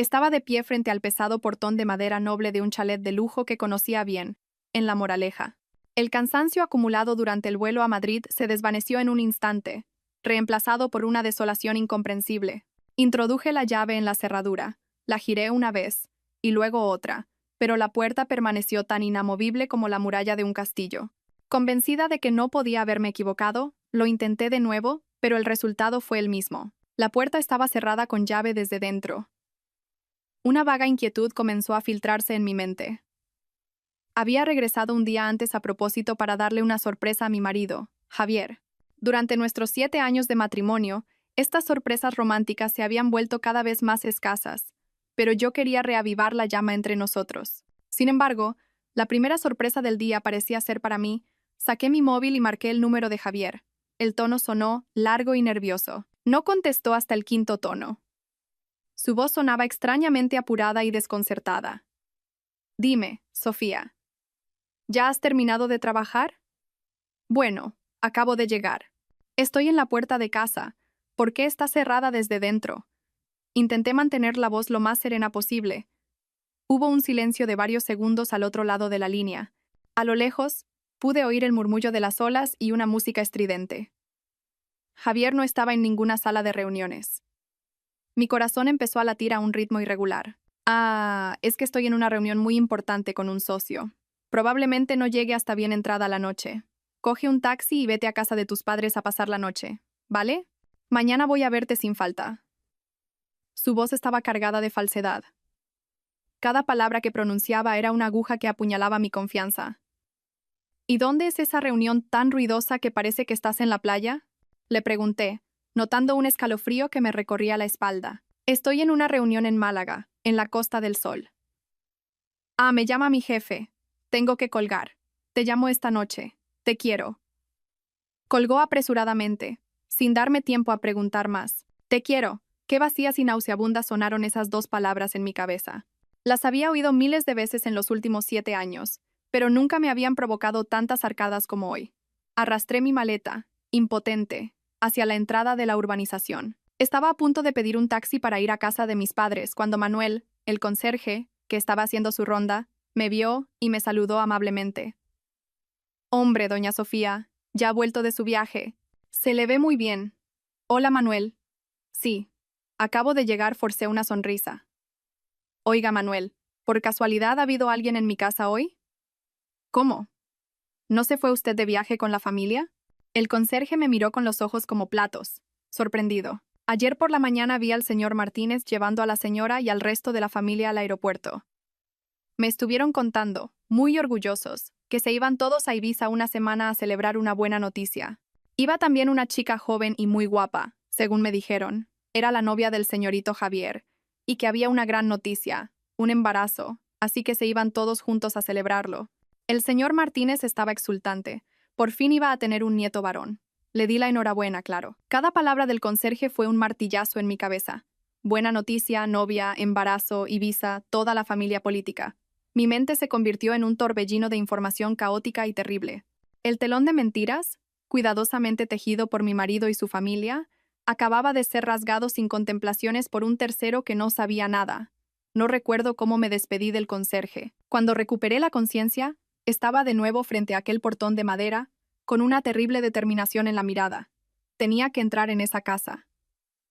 Estaba de pie frente al pesado portón de madera noble de un chalet de lujo que conocía bien, en La Moraleja. El cansancio acumulado durante el vuelo a Madrid se desvaneció en un instante, reemplazado por una desolación incomprensible. Introduje la llave en la cerradura, la giré una vez, y luego otra, pero la puerta permaneció tan inamovible como la muralla de un castillo. Convencida de que no podía haberme equivocado, lo intenté de nuevo, pero el resultado fue el mismo. La puerta estaba cerrada con llave desde dentro. Una vaga inquietud comenzó a filtrarse en mi mente. Había regresado un día antes a propósito para darle una sorpresa a mi marido, Javier. Durante nuestros 7 años de matrimonio, estas sorpresas románticas se habían vuelto cada vez más escasas, pero yo quería reavivar la llama entre nosotros. Sin embargo, la primera sorpresa del día parecía ser para mí. Saqué mi móvil y marqué el número de Javier. El tono sonó largo y nervioso. No contestó hasta el quinto tono. Su voz sonaba extrañamente apurada y desconcertada. Dime, Sofía, ¿ya has terminado de trabajar? Bueno, acabo de llegar. Estoy en la puerta de casa. ¿Por qué está cerrada desde dentro? Intenté mantener la voz lo más serena posible. Hubo un silencio de varios segundos al otro lado de la línea. A lo lejos, pude oír el murmullo de las olas y una música estridente. Javier no estaba en ninguna sala de reuniones. Mi corazón empezó a latir a un ritmo irregular. Es que estoy en una reunión muy importante con un socio. Probablemente no llegue hasta bien entrada la noche. Coge un taxi y vete a casa de tus padres a pasar la noche, ¿vale? Mañana voy a verte sin falta. Su voz estaba cargada de falsedad. Cada palabra que pronunciaba era una aguja que apuñalaba mi confianza. ¿Y dónde es esa reunión tan ruidosa que parece que estás en la playa? Le pregunté, notando un escalofrío que me recorría la espalda. Estoy en una reunión en Málaga, en la Costa del Sol. Me llama mi jefe. Tengo que colgar. Te llamo esta noche. Te quiero. Colgó apresuradamente, sin darme tiempo a preguntar más. Te quiero. Qué vacías y nauseabundas sonaron esas dos palabras en mi cabeza. Las había oído miles de veces en los últimos 7 años, pero nunca me habían provocado tantas arcadas como hoy. Arrastré mi maleta, impotente, hacia la entrada de la urbanización. Estaba a punto de pedir un taxi para ir a casa de mis padres cuando Manuel, el conserje, que estaba haciendo su ronda, me vio y me saludó amablemente. Hombre, doña Sofía, ya ha vuelto de su viaje. Se le ve muy bien. Hola, Manuel. Sí. Acabo de llegar, forcé una sonrisa. Oiga, Manuel, ¿por casualidad ha habido alguien en mi casa hoy? ¿Cómo? ¿No se fue usted de viaje con la familia? El conserje me miró con los ojos como platos, sorprendido. Ayer por la mañana vi al señor Martínez llevando a la señora y al resto de la familia al aeropuerto. Me estuvieron contando, muy orgullosos, que se iban todos a Ibiza una semana a celebrar una buena noticia. Iba también una chica joven y muy guapa, según me dijeron. Era la novia del señorito Javier, y que había una gran noticia, un embarazo, así que se iban todos juntos a celebrarlo. El señor Martínez estaba exultante. Por fin iba a tener un nieto varón. Le di la enhorabuena, claro. Cada palabra del conserje fue un martillazo en mi cabeza. Buena noticia, novia, embarazo, Ibiza, toda la familia política. Mi mente se convirtió en un torbellino de información caótica y terrible. El telón de mentiras, cuidadosamente tejido por mi marido y su familia, acababa de ser rasgado sin contemplaciones por un tercero que no sabía nada. No recuerdo cómo me despedí del conserje. Cuando recuperé la conciencia, estaba de nuevo frente a aquel portón de madera, con una terrible determinación en la mirada. Tenía que entrar en esa casa.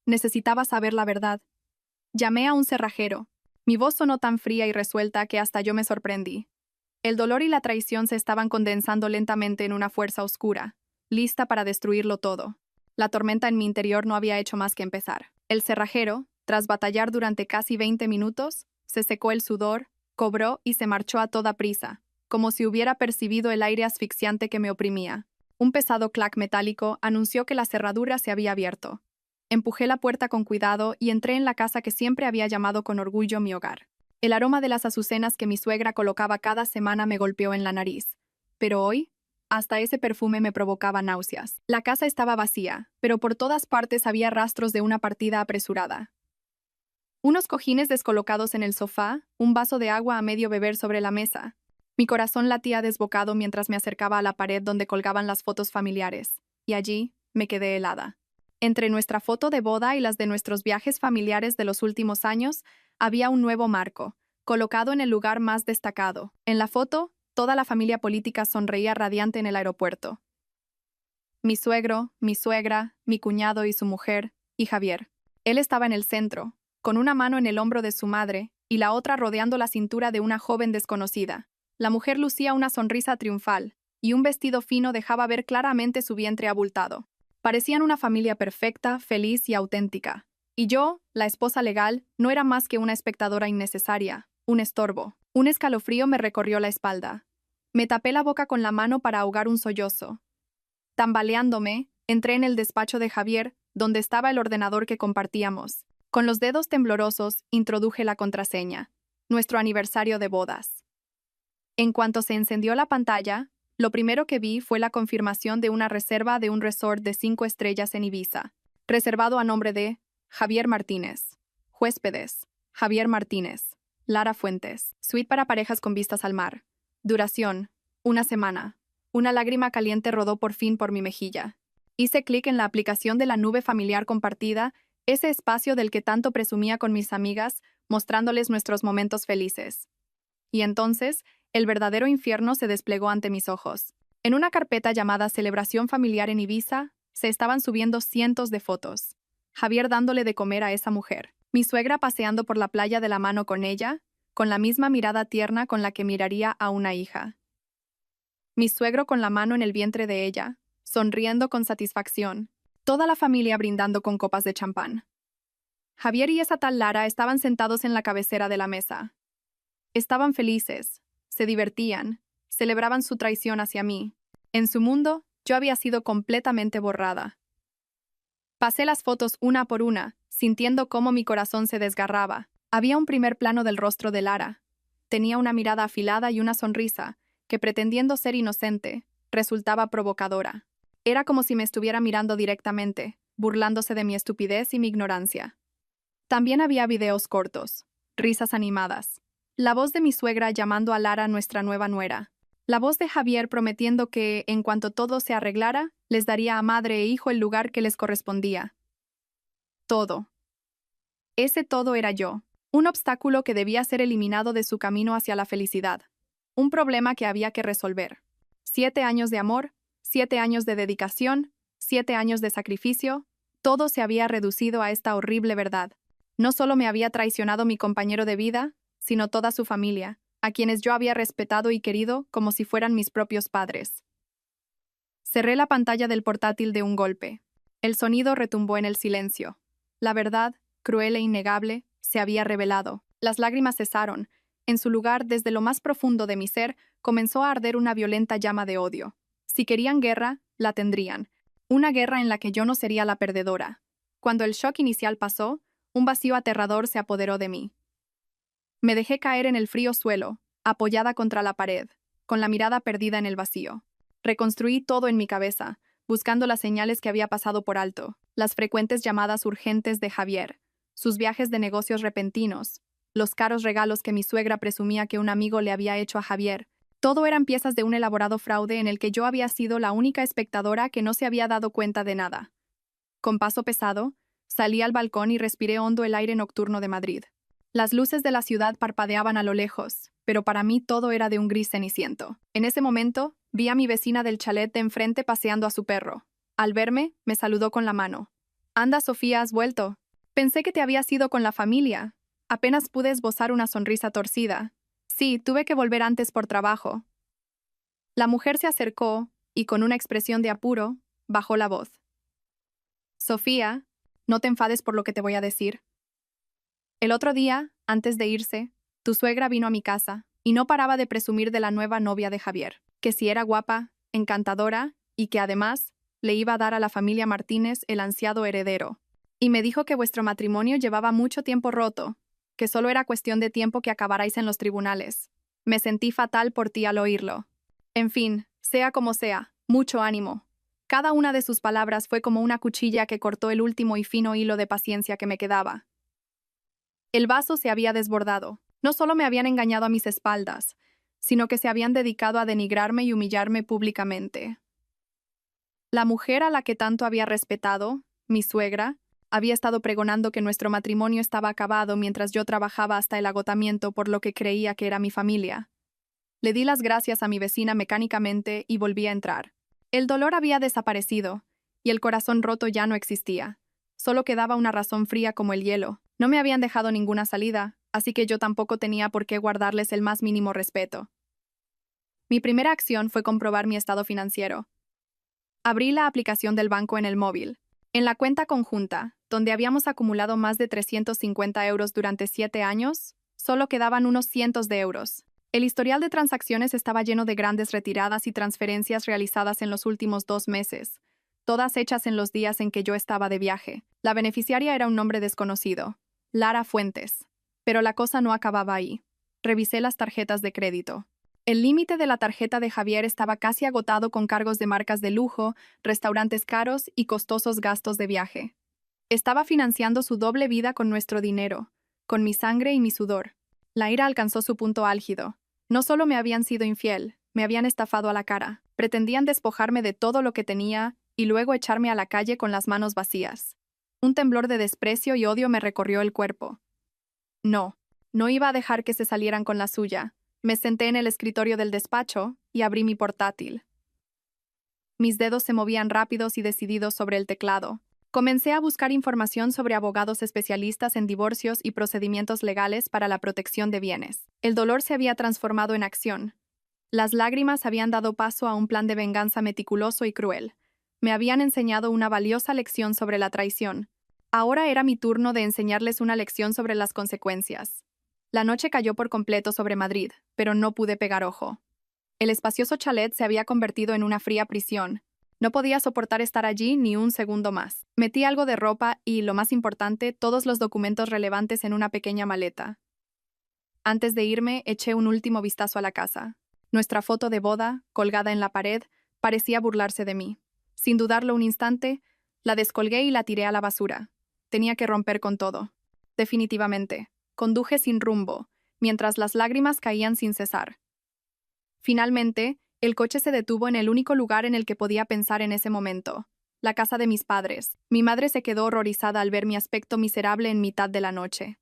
Necesitaba saber la verdad. Llamé a un cerrajero. Mi voz sonó tan fría y resuelta que hasta yo me sorprendí. El dolor y la traición se estaban condensando lentamente en una fuerza oscura, lista para destruirlo todo. La tormenta en mi interior no había hecho más que empezar. El cerrajero, tras batallar durante casi 20 minutos, se secó el sudor, cobró y se marchó a toda prisa, como si hubiera percibido el aire asfixiante que me oprimía. Un pesado clac metálico anunció que la cerradura se había abierto. Empujé la puerta con cuidado y entré en la casa que siempre había llamado con orgullo mi hogar. El aroma de las azucenas que mi suegra colocaba cada semana me golpeó en la nariz. Pero hoy, hasta ese perfume me provocaba náuseas. La casa estaba vacía, pero por todas partes había rastros de una partida apresurada. Unos cojines descolocados en el sofá, un vaso de agua a medio beber sobre la mesa. Mi corazón latía desbocado mientras me acercaba a la pared donde colgaban las fotos familiares, y allí me quedé helada. Entre nuestra foto de boda y las de nuestros viajes familiares de los últimos años, Había un nuevo marco, colocado en el lugar más destacado. En la foto, toda la familia política sonreía radiante en el aeropuerto. Mi suegro, mi suegra, mi cuñado y su mujer, y Javier. Él estaba en el centro, con una mano en el hombro de su madre y la otra rodeando la cintura de una joven desconocida. La mujer lucía una sonrisa triunfal, y un vestido fino dejaba ver claramente su vientre abultado. Parecían una familia perfecta, feliz y auténtica. Y yo, la esposa legal, no era más que una espectadora innecesaria, un estorbo. Un escalofrío me recorrió la espalda. Me tapé la boca con la mano para ahogar un sollozo. Tambaleándome, entré en el despacho de Javier, donde estaba el ordenador que compartíamos. Con los dedos temblorosos, introduje la contraseña. Nuestro aniversario de bodas. En cuanto se encendió la pantalla, lo primero que vi fue la confirmación de una reserva de un resort de 5 estrellas en Ibiza, reservado a nombre de Javier Martínez. Huéspedes: Javier Martínez. Lara Fuentes. Suite para parejas con vistas al mar. Duración: 1 semana. Una lágrima caliente rodó por fin por mi mejilla. Hice clic en la aplicación de la nube familiar compartida, ese espacio del que tanto presumía con mis amigas, mostrándoles nuestros momentos felices. Y entonces, el verdadero infierno se desplegó ante mis ojos. En una carpeta llamada Celebración Familiar en Ibiza, se estaban subiendo cientos de fotos. Javier dándole de comer a esa mujer. Mi suegra paseando por la playa de la mano con ella, con la misma mirada tierna con la que miraría a una hija. Mi suegro con la mano en el vientre de ella, sonriendo con satisfacción. Toda la familia brindando con copas de champán. Javier y esa tal Lara estaban sentados en la cabecera de la mesa. Estaban felices, se divertían, celebraban su traición hacia mí. En su mundo, yo había sido completamente borrada. Pasé las fotos una por una, sintiendo cómo mi corazón se desgarraba. Había un primer plano del rostro de Lara. Tenía una mirada afilada y una sonrisa, que pretendiendo ser inocente, resultaba provocadora. Era como si me estuviera mirando directamente, burlándose de mi estupidez y mi ignorancia. También había videos cortos, risas animadas, la voz de mi suegra llamando a Lara nuestra nueva nuera, la voz de Javier prometiendo que, en cuanto todo se arreglara, les daría a madre e hijo el lugar que les correspondía. Todo. Ese todo era yo, un obstáculo que debía ser eliminado de su camino hacia la felicidad, un problema que había que resolver. 7 años de amor, 7 años de dedicación, 7 años de sacrificio, todo se había reducido a esta horrible verdad. No solo me había traicionado mi compañero de vida, sino toda su familia, a quienes yo había respetado y querido como si fueran mis propios padres. Cerré la pantalla del portátil de un golpe. El sonido retumbó en el silencio. La verdad, cruel e innegable, se había revelado. Las lágrimas cesaron. En su lugar, desde lo más profundo de mi ser, comenzó a arder una violenta llama de odio. Si querían guerra, la tendrían. Una guerra en la que yo no sería la perdedora. Cuando el shock inicial pasó, un vacío aterrador se apoderó de mí. Me dejé caer en el frío suelo, apoyada contra la pared, con la mirada perdida en el vacío. Reconstruí todo en mi cabeza, buscando las señales que había pasado por alto, las frecuentes llamadas urgentes de Javier, sus viajes de negocios repentinos, los caros regalos que mi suegra presumía que un amigo le había hecho a Javier. Todo eran piezas de un elaborado fraude en el que yo había sido la única espectadora que no se había dado cuenta de nada. Con paso pesado, salí al balcón y respiré hondo el aire nocturno de Madrid. Las luces de la ciudad parpadeaban a lo lejos, pero para mí todo era de un gris ceniciento. En ese momento, vi a mi vecina del chalet de enfrente paseando a su perro. Al verme, me saludó con la mano. «Anda, Sofía, has vuelto. Pensé que te habías ido con la familia». Apenas pude esbozar una sonrisa torcida. Sí, tuve que volver antes por trabajo. La mujer se acercó y, con una expresión de apuro, bajó la voz. «Sofía, no te enfades por lo que te voy a decir. El otro día, antes de irse, tu suegra vino a mi casa y no paraba de presumir de la nueva novia de Javier, que si era guapa, encantadora y que además le iba a dar a la familia Martínez el ansiado heredero. Y me dijo que vuestro matrimonio llevaba mucho tiempo roto, que solo era cuestión de tiempo que acabarais en los tribunales. Me sentí fatal por ti al oírlo. En fin, sea como sea, mucho ánimo». Cada una de sus palabras fue como una cuchilla que cortó el último y fino hilo de paciencia que me quedaba. El vaso se había desbordado. No solo me habían engañado a mis espaldas, sino que se habían dedicado a denigrarme y humillarme públicamente. La mujer a la que tanto había respetado, mi suegra, Había estado pregonando que nuestro matrimonio estaba acabado mientras yo trabajaba hasta el agotamiento por lo que creía que era mi familia. Le di las gracias a mi vecina mecánicamente y volví a entrar. El dolor había desaparecido, y el corazón roto ya no existía. Solo quedaba una razón fría como el hielo. No me habían dejado ninguna salida, así que yo tampoco tenía por qué guardarles el más mínimo respeto. Mi primera acción fue comprobar mi estado financiero. Abrí la aplicación del banco en el móvil. En la cuenta conjunta, donde habíamos acumulado más de 350 euros durante 7 años, solo quedaban unos cientos de euros. El historial de transacciones estaba lleno de grandes retiradas y transferencias realizadas en los últimos 2 meses, todas hechas en los días en que yo estaba de viaje. La beneficiaria era un nombre desconocido, Lara Fuentes. Pero la cosa no acababa ahí. Revisé las tarjetas de crédito. El límite de la tarjeta de Javier estaba casi agotado con cargos de marcas de lujo, restaurantes caros y costosos gastos de viaje. Estaba financiando su doble vida con nuestro dinero, con mi sangre y mi sudor. La ira alcanzó su punto álgido. No solo me habían sido infiel, me habían estafado a la cara. Pretendían despojarme de todo lo que tenía y luego echarme a la calle con las manos vacías. Un temblor de desprecio y odio me recorrió el cuerpo. No iba a dejar que se salieran con la suya. Me senté en el escritorio del despacho y abrí mi portátil. Mis dedos se movían rápidos y decididos sobre el teclado. Comencé a buscar información sobre abogados especialistas en divorcios y procedimientos legales para la protección de bienes. El dolor se había transformado en acción. Las lágrimas habían dado paso a un plan de venganza meticuloso y cruel. Me habían enseñado una valiosa lección sobre la traición. Ahora era mi turno de enseñarles una lección sobre las consecuencias. La noche cayó por completo sobre Madrid, pero no pude pegar ojo. El espacioso chalet se había convertido en una fría prisión. No podía soportar estar allí ni un segundo más. Metí algo de ropa y, lo más importante, todos los documentos relevantes en una pequeña maleta. Antes de irme, eché un último vistazo a la casa. Nuestra foto de boda, colgada en la pared, parecía burlarse de mí. Sin dudarlo un instante, la descolgué y la tiré a la basura. Tenía que romper con todo. Definitivamente. Conduje sin rumbo, mientras las lágrimas caían sin cesar. Finalmente, el coche se detuvo en el único lugar en el que podía pensar en ese momento, la casa de mis padres. Mi madre se quedó horrorizada al ver mi aspecto miserable en mitad de la noche.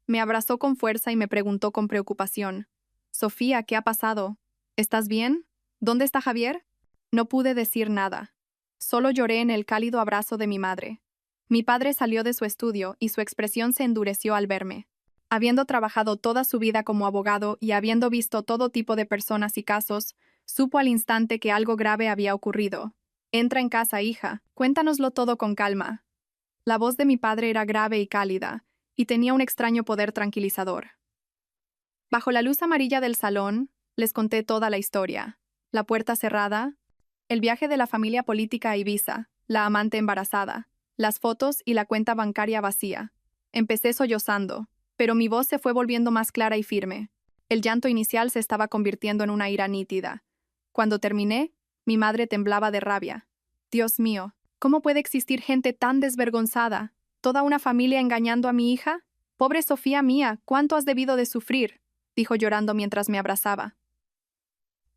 Me abrazó con fuerza y me preguntó con preocupación: «Sofía, ¿qué ha pasado? ¿Estás bien? ¿Dónde está Javier?» No pude decir nada. Solo lloré en el cálido abrazo de mi madre. Mi padre salió de su estudio y su expresión se endureció al verme. Habiendo trabajado toda su vida como abogado y habiendo visto todo tipo de personas y casos, supo al instante que algo grave había ocurrido. «Entra en casa, hija. Cuéntanoslo todo con calma». La voz de mi padre era grave y cálida, y tenía un extraño poder tranquilizador. Bajo la luz amarilla del salón, les conté toda la historia. La puerta cerrada, el viaje de la familia política a Ibiza, la amante embarazada, las fotos y la cuenta bancaria vacía. Empecé sollozando, pero mi voz se fue volviendo más clara y firme. El llanto inicial se estaba convirtiendo en una ira nítida. Cuando terminé, mi madre temblaba de rabia. «Dios mío, ¿cómo puede existir gente tan desvergonzada? ¿Toda una familia engañando a mi hija? Pobre Sofía mía, ¿cuánto has debido de sufrir?», dijo llorando mientras me abrazaba.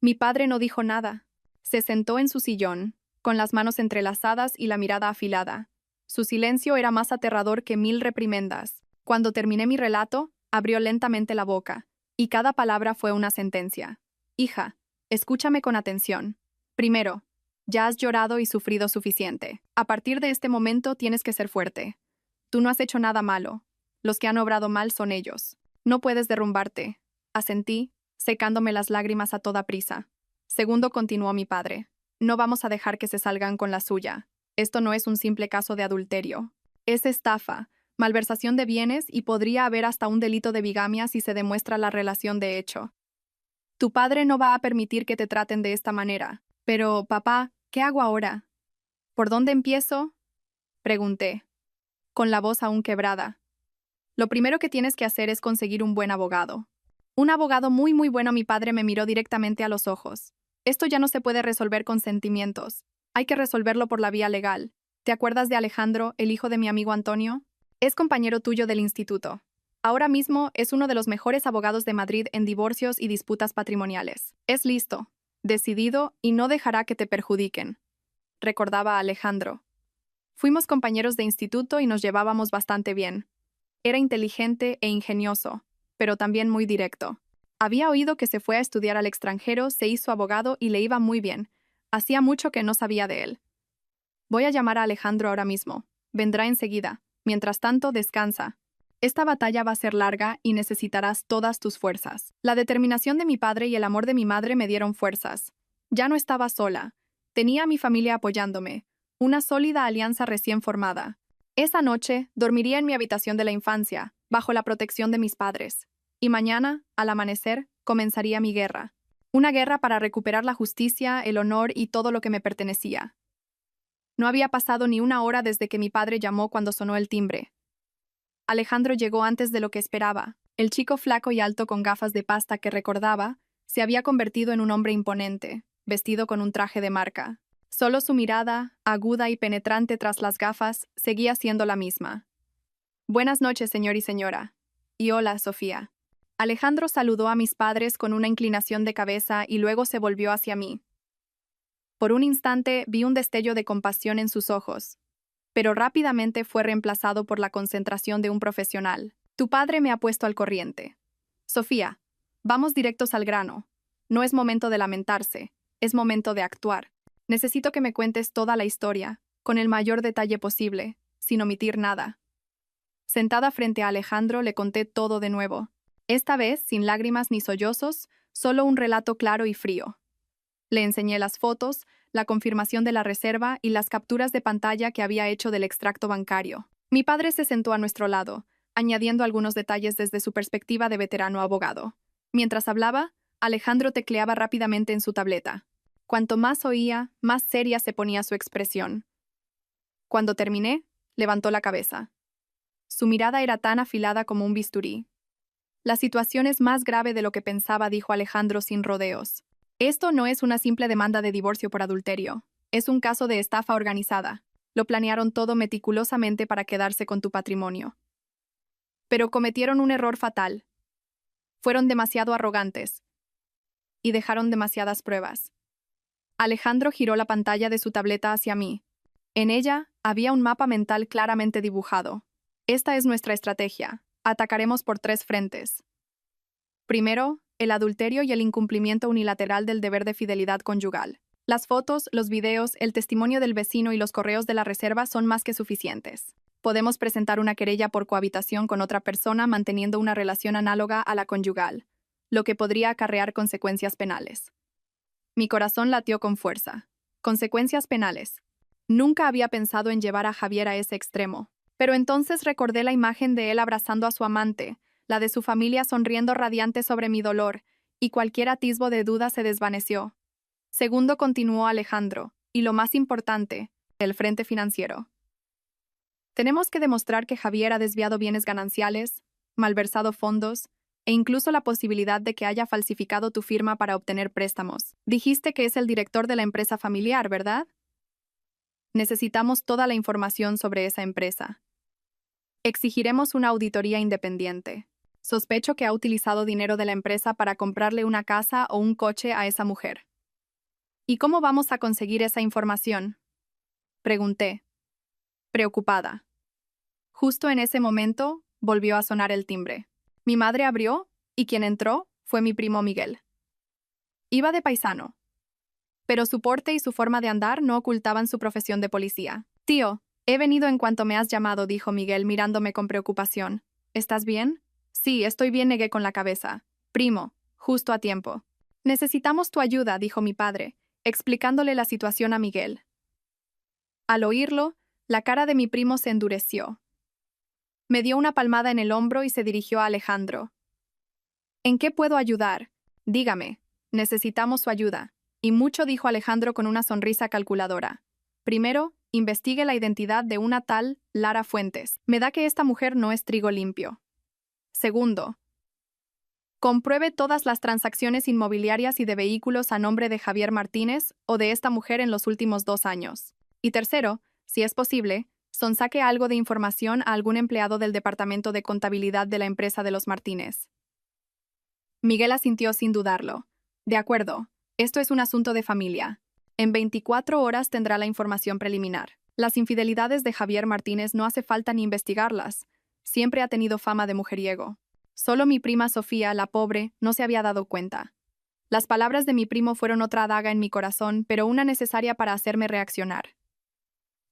Mi padre no dijo nada. Se sentó en su sillón, con las manos entrelazadas y la mirada afilada. Su silencio era más aterrador que 1000 reprimendas. Cuando terminé mi relato, abrió lentamente la boca, y cada palabra fue una sentencia. «Hija, escúchame con atención. Primero, ya has llorado y sufrido suficiente. A partir de este momento tienes que ser fuerte. Tú no has hecho nada malo. Los que han obrado mal son ellos. No puedes derrumbarte», asentí, secándome las lágrimas a toda prisa. Segundo, continuó mi padre, «no vamos a dejar que se salgan con la suya. Esto no es un simple caso de adulterio. Es estafa, malversación de bienes y podría haber hasta un delito de bigamia si se demuestra la relación de hecho. Tu padre no va a permitir que te traten de esta manera. Pero, papá, ¿qué hago ahora?» «¿Por dónde empiezo?», pregunté, con la voz aún quebrada. «Lo primero que tienes que hacer es conseguir un buen abogado». «Un abogado muy bueno». Mi padre me miró directamente a los ojos. «Esto ya no se puede resolver con sentimientos. Hay que resolverlo por la vía legal. ¿Te acuerdas de Alejandro, el hijo de mi amigo Antonio? Es compañero tuyo del instituto. Ahora mismo es uno de los mejores abogados de Madrid en divorcios y disputas patrimoniales. Es listo, decidido y no dejará que te perjudiquen», recordaba a Alejandro. Fuimos compañeros de instituto y nos llevábamos bastante bien. Era inteligente e ingenioso, pero también muy directo. Había oído que se fue a estudiar al extranjero, se hizo abogado y le iba muy bien. Hacía mucho que no sabía de él. Voy a llamar a Alejandro ahora mismo. Vendrá enseguida. Mientras tanto, descansa. Esta batalla va a ser larga y necesitarás todas tus fuerzas. La determinación de mi padre y el amor de mi madre me dieron fuerzas. Ya no estaba sola. Tenía a mi familia apoyándome. Una sólida alianza recién formada. Esa noche, dormiría en mi habitación de la infancia, bajo la protección de mis padres. Y mañana, al amanecer, comenzaría mi guerra. Una guerra para recuperar la justicia, el honor y todo lo que me pertenecía. No había pasado ni una hora desde que mi padre llamó cuando sonó el timbre. Alejandro llegó antes de lo que esperaba. El chico flaco y alto con gafas de pasta que recordaba se había convertido en un hombre imponente, vestido con un traje de marca. Solo su mirada, aguda y penetrante tras las gafas, seguía siendo la misma. Buenas noches, señor y señora. Y hola, Sofía. Alejandro saludó a mis padres con una inclinación de cabeza y luego se volvió hacia mí. Por un instante vi un destello de compasión en sus ojos, pero rápidamente fue reemplazado por la concentración de un profesional. Tu padre me ha puesto al corriente. Sofía, vamos directos al grano. No es momento de lamentarse, es momento de actuar. Necesito que me cuentes toda la historia, con el mayor detalle posible, sin omitir nada. Sentada frente a Alejandro, le conté todo de nuevo. Esta vez, sin lágrimas ni sollozos, solo un relato claro y frío. Le enseñé las fotos, la confirmación de la reserva y las capturas de pantalla que había hecho del extracto bancario. Mi padre se sentó a nuestro lado, añadiendo algunos detalles desde su perspectiva de veterano abogado. Mientras hablaba, Alejandro tecleaba rápidamente en su tableta. Cuanto más oía, más seria se ponía su expresión. Cuando terminé, levantó la cabeza. Su mirada era tan afilada como un bisturí. La situación es más grave de lo que pensaba, dijo Alejandro sin rodeos. Esto no es una simple demanda de divorcio por adulterio. Es un caso de estafa organizada. Lo planearon todo meticulosamente para quedarse con tu patrimonio. Pero cometieron un error fatal. Fueron demasiado arrogantes. Y dejaron demasiadas pruebas. Alejandro giró la pantalla de su tableta hacia mí. En ella había un mapa mental claramente dibujado. Esta es nuestra estrategia. Atacaremos por 3 frentes. Primero, el adulterio y el incumplimiento unilateral del deber de fidelidad conyugal. Las fotos, los videos, el testimonio del vecino y los correos de la reserva son más que suficientes. Podemos presentar una querella por cohabitación con otra persona manteniendo una relación análoga a la conyugal, lo que podría acarrear consecuencias penales. Mi corazón latió con fuerza. Consecuencias penales. Nunca había pensado en llevar a Javier a ese extremo. Pero entonces recordé la imagen de él abrazando a su amante, la de su familia sonriendo radiante sobre mi dolor, y cualquier atisbo de duda se desvaneció. Segundo, continuó Alejandro, y lo más importante, el frente financiero. Tenemos que demostrar que Javier ha desviado bienes gananciales, malversado fondos, e incluso la posibilidad de que haya falsificado tu firma para obtener préstamos. Dijiste que es el director de la empresa familiar, ¿verdad? Necesitamos toda la información sobre esa empresa. Exigiremos una auditoría independiente. Sospecho que ha utilizado dinero de la empresa para comprarle una casa o un coche a esa mujer. ¿Y cómo vamos a conseguir esa información? Pregunté, preocupada. Justo en ese momento, volvió a sonar el timbre. Mi madre abrió, y quien entró fue mi primo Miguel. Iba de paisano, pero su porte y su forma de andar no ocultaban su profesión de policía. Tío, he venido en cuanto me has llamado, dijo Miguel mirándome con preocupación. ¿Estás bien? Sí, estoy bien, negué con la cabeza. Primo, justo a tiempo. Necesitamos tu ayuda, dijo mi padre, explicándole la situación a Miguel. Al oírlo, la cara de mi primo se endureció. Me dio una palmada en el hombro y se dirigió a Alejandro. ¿En qué puedo ayudar? Dígame, necesitamos su ayuda. Y mucho, dijo Alejandro con una sonrisa calculadora. Primero, investigue la identidad de una tal Lara Fuentes. Me da que esta mujer no es trigo limpio. Segundo, compruebe todas las transacciones inmobiliarias y de vehículos a nombre de Javier Martínez o de esta mujer en los últimos 2 años. Y tercero, si es posible, sonsaque algo de información a algún empleado del departamento de contabilidad de la empresa de los Martínez. Miguel asintió sin dudarlo. De acuerdo, esto es un asunto de familia. En 24 horas tendrá la información preliminar. Las infidelidades de Javier Martínez no hace falta ni investigarlas. Siempre ha tenido fama de mujeriego. Solo mi prima Sofía, la pobre, no se había dado cuenta. Las palabras de mi primo fueron otra daga en mi corazón, pero una necesaria para hacerme reaccionar.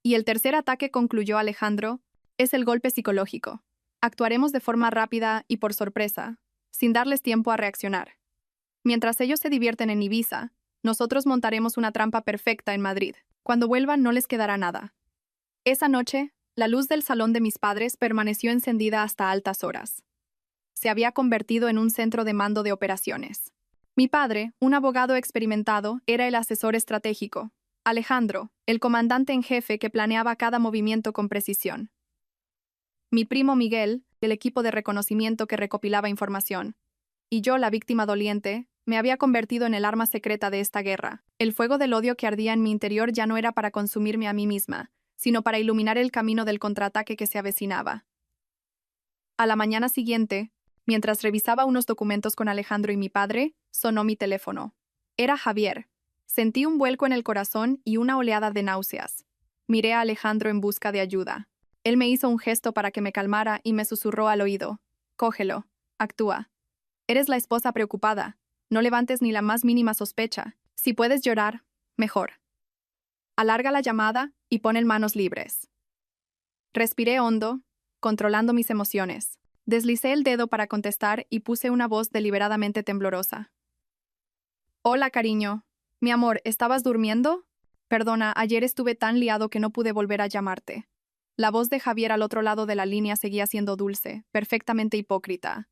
Y el tercer ataque, concluyó Alejandro, es el golpe psicológico. Actuaremos de forma rápida y por sorpresa, sin darles tiempo a reaccionar. Mientras ellos se divierten en Ibiza, nosotros montaremos una trampa perfecta en Madrid. Cuando vuelvan no les quedará nada. Esa noche, la luz del salón de mis padres permaneció encendida hasta altas horas. Se había convertido en un centro de mando de operaciones. Mi padre, un abogado experimentado, era el asesor estratégico. Alejandro, el comandante en jefe que planeaba cada movimiento con precisión. Mi primo Miguel, el equipo de reconocimiento que recopilaba información. Y yo, la víctima doliente, me había convertido en el arma secreta de esta guerra. El fuego del odio que ardía en mi interior ya no era para consumirme a mí misma, sino para iluminar el camino del contraataque que se avecinaba. A la mañana siguiente, mientras revisaba unos documentos con Alejandro y mi padre, sonó mi teléfono. Era Javier. Sentí un vuelco en el corazón y una oleada de náuseas. Miré a Alejandro en busca de ayuda. Él me hizo un gesto para que me calmara y me susurró al oído. Cógelo. Actúa. Eres la esposa preocupada. No levantes ni la más mínima sospecha. Si puedes llorar, mejor. Alarga la llamada y pon en manos libres. Respiré hondo, controlando mis emociones. Deslicé el dedo para contestar y puse una voz deliberadamente temblorosa. Hola, cariño. Mi amor, ¿estabas durmiendo? Perdona, ayer estuve tan liado que no pude volver a llamarte. La voz de Javier al otro lado de la línea seguía siendo dulce, perfectamente hipócrita.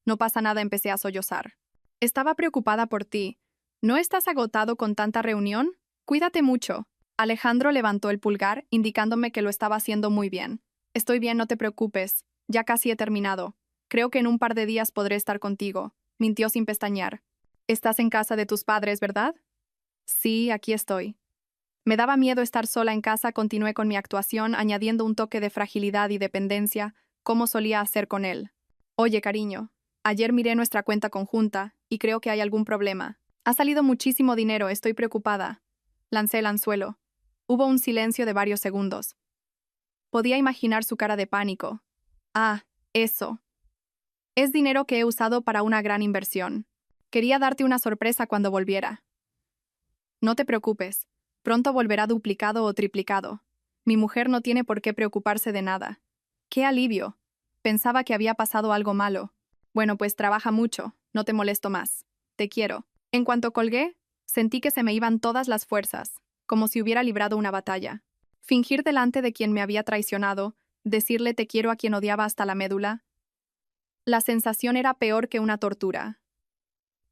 No pasa nada, empecé a sollozar. Estaba preocupada por ti. ¿No estás agotado con tanta reunión? Cuídate mucho. Alejandro levantó el pulgar, indicándome que lo estaba haciendo muy bien. Estoy bien, no te preocupes. Ya casi he terminado. Creo que en un par de días podré estar contigo. Mintió sin pestañear. Estás en casa de tus padres, ¿verdad? Sí, aquí estoy. Me daba miedo estar sola en casa, continué con mi actuación, añadiendo un toque de fragilidad y dependencia, como solía hacer con él. Oye, cariño, ayer miré nuestra cuenta conjunta, y creo que hay algún problema. Ha salido muchísimo dinero, estoy preocupada. Lancé el anzuelo. Hubo un silencio de varios segundos. Podía imaginar su cara de pánico. Ah, eso. Es dinero que he usado para una gran inversión. Quería darte una sorpresa cuando volviera. No te preocupes. Pronto volverá duplicado o triplicado. Mi mujer no tiene por qué preocuparse de nada. ¡Qué alivio! Pensaba que había pasado algo malo. Bueno, pues trabaja mucho. No te molesto más. Te quiero. En cuanto colgué, sentí que se me iban todas las fuerzas, como si hubiera librado una batalla. Fingir delante de quien me había traicionado, decirle te quiero a quien odiaba hasta la médula. La sensación era peor que una tortura.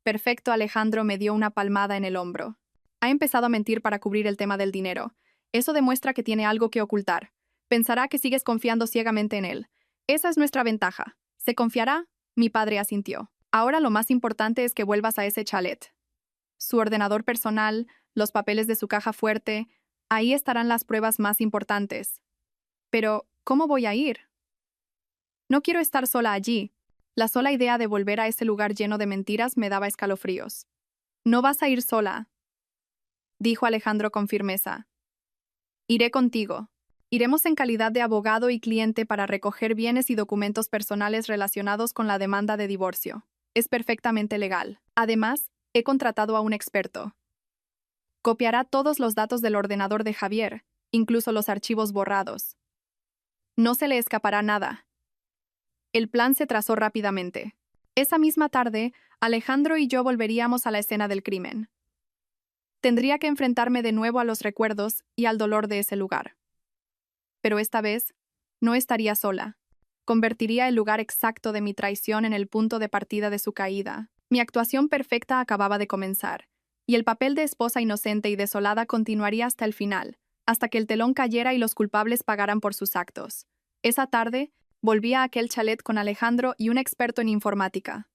Perfecto, Alejandro me dio una palmada en el hombro. Ha empezado a mentir para cubrir el tema del dinero. Eso demuestra que tiene algo que ocultar. Pensará que sigues confiando ciegamente en él. Esa es nuestra ventaja. ¿Se confiará? Mi padre asintió. Ahora lo más importante es que vuelvas a ese chalet. Su ordenador personal, los papeles de su caja fuerte, ahí estarán las pruebas más importantes. Pero, ¿cómo voy a ir? No quiero estar sola allí. La sola idea de volver a ese lugar lleno de mentiras me daba escalofríos. No vas a ir sola, dijo Alejandro con firmeza. Iré contigo. Iremos en calidad de abogado y cliente para recoger bienes y documentos personales relacionados con la demanda de divorcio. Es perfectamente legal. Además, he contratado a un experto. Copiará todos los datos del ordenador de Javier, incluso los archivos borrados. No se le escapará nada. El plan se trazó rápidamente. Esa misma tarde, Alejandro y yo volveríamos a la escena del crimen. Tendría que enfrentarme de nuevo a los recuerdos y al dolor de ese lugar. Pero esta vez, no estaría sola. Convertiría el lugar exacto de mi traición en el punto de partida de su caída. Mi actuación perfecta acababa de comenzar, y el papel de esposa inocente y desolada continuaría hasta el final, hasta que el telón cayera y los culpables pagaran por sus actos. Esa tarde, volví a aquel chalet con Alejandro y un experto en informática.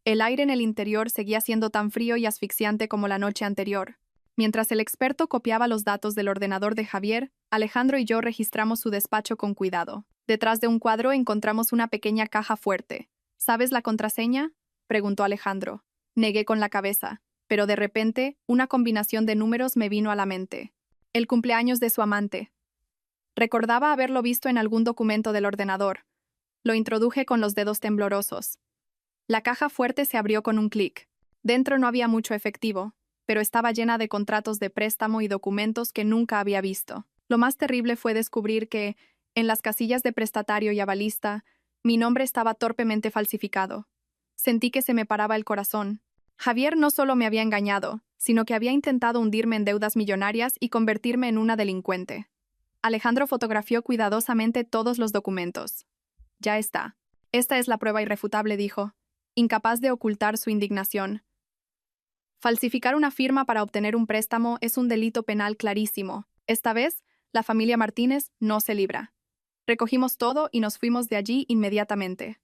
El aire en el interior seguía siendo tan frío y asfixiante como la noche anterior. Mientras el experto copiaba los datos del ordenador de Javier, Alejandro y yo registramos su despacho con cuidado. Detrás de un cuadro encontramos una pequeña caja fuerte. ¿Sabes la contraseña?, preguntó Alejandro. Negué con la cabeza, pero de repente, una combinación de números me vino a la mente. El cumpleaños de su amante. Recordaba haberlo visto en algún documento del ordenador. Lo introduje con los dedos temblorosos. La caja fuerte se abrió con un clic. Dentro no había mucho efectivo, pero estaba llena de contratos de préstamo y documentos que nunca había visto. Lo más terrible fue descubrir que, en las casillas de prestatario y avalista, mi nombre estaba torpemente falsificado. Sentí que se me paraba el corazón. Javier no solo me había engañado, sino que había intentado hundirme en deudas millonarias y convertirme en una delincuente. Alejandro fotografió cuidadosamente todos los documentos. Ya está. Esta es la prueba irrefutable, dijo, incapaz de ocultar su indignación. Falsificar una firma para obtener un préstamo es un delito penal clarísimo. Esta vez, la familia Martínez no se libra. Recogimos todo y nos fuimos de allí inmediatamente.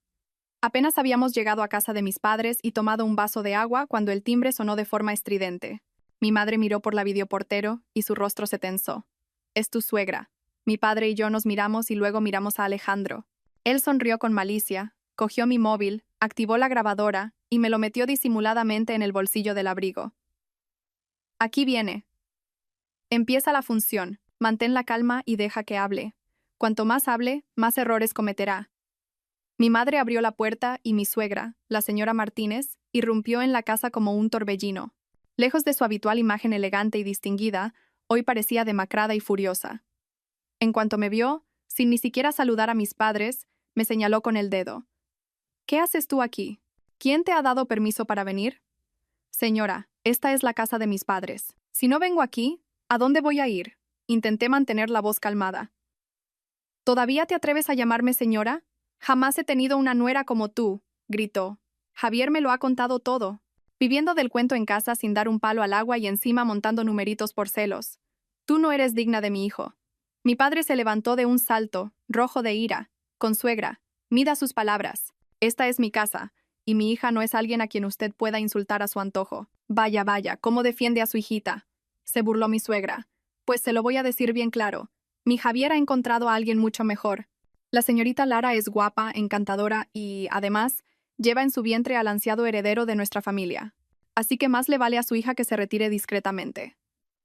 Apenas habíamos llegado a casa de mis padres y tomado un vaso de agua cuando el timbre sonó de forma estridente. Mi madre miró por la videoportero y su rostro se tensó. «Es tu suegra». Mi padre y yo nos miramos y luego miramos a Alejandro. Él sonrió con malicia, cogió mi móvil, activó la grabadora y me lo metió disimuladamente en el bolsillo del abrigo. «Aquí viene». Empieza la función. Mantén la calma y deja que hable. Cuanto más hable, más errores cometerá. Mi madre abrió la puerta y mi suegra, la señora Martínez, irrumpió en la casa como un torbellino. Lejos de su habitual imagen elegante y distinguida, hoy parecía demacrada y furiosa. En cuanto me vio, sin ni siquiera saludar a mis padres, me señaló con el dedo. «¿Qué haces tú aquí? ¿Quién te ha dado permiso para venir?» «Señora, esta es la casa de mis padres. Si no vengo aquí, ¿a dónde voy a ir?» Intenté mantener la voz calmada. «¿Todavía te atreves a llamarme señora? Jamás he tenido una nuera como tú», gritó. «Javier me lo ha contado todo. Viviendo del cuento en casa sin dar un palo al agua y encima montando numeritos por celos. Tú no eres digna de mi hijo». Mi padre se levantó de un salto, rojo de ira. «Consuegra, mida sus palabras. Esta es mi casa, y mi hija no es alguien a quien usted pueda insultar a su antojo». «Vaya, vaya, ¿cómo defiende a su hijita?», se burló mi suegra. «Pues se lo voy a decir bien claro. Mi Javier ha encontrado a alguien mucho mejor. La señorita Lara es guapa, encantadora y, además, lleva en su vientre al ansiado heredero de nuestra familia. Así que más le vale a su hija que se retire discretamente».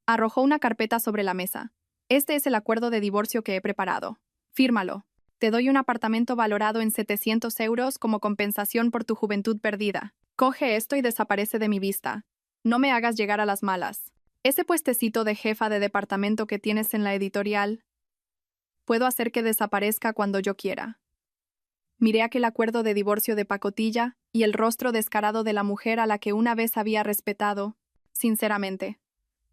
Arrojó una carpeta sobre la mesa. «Este es el acuerdo de divorcio que he preparado. Fírmalo. Te doy un apartamento valorado en 700 euros como compensación por tu juventud perdida. Coge esto y desaparece de mi vista. No me hagas llegar a las malas. Ese puestecito de jefa de departamento que tienes en la editorial, puedo hacer que desaparezca cuando yo quiera». Miré aquel acuerdo de divorcio de pacotilla y el rostro descarado de la mujer a la que una vez había respetado, sinceramente.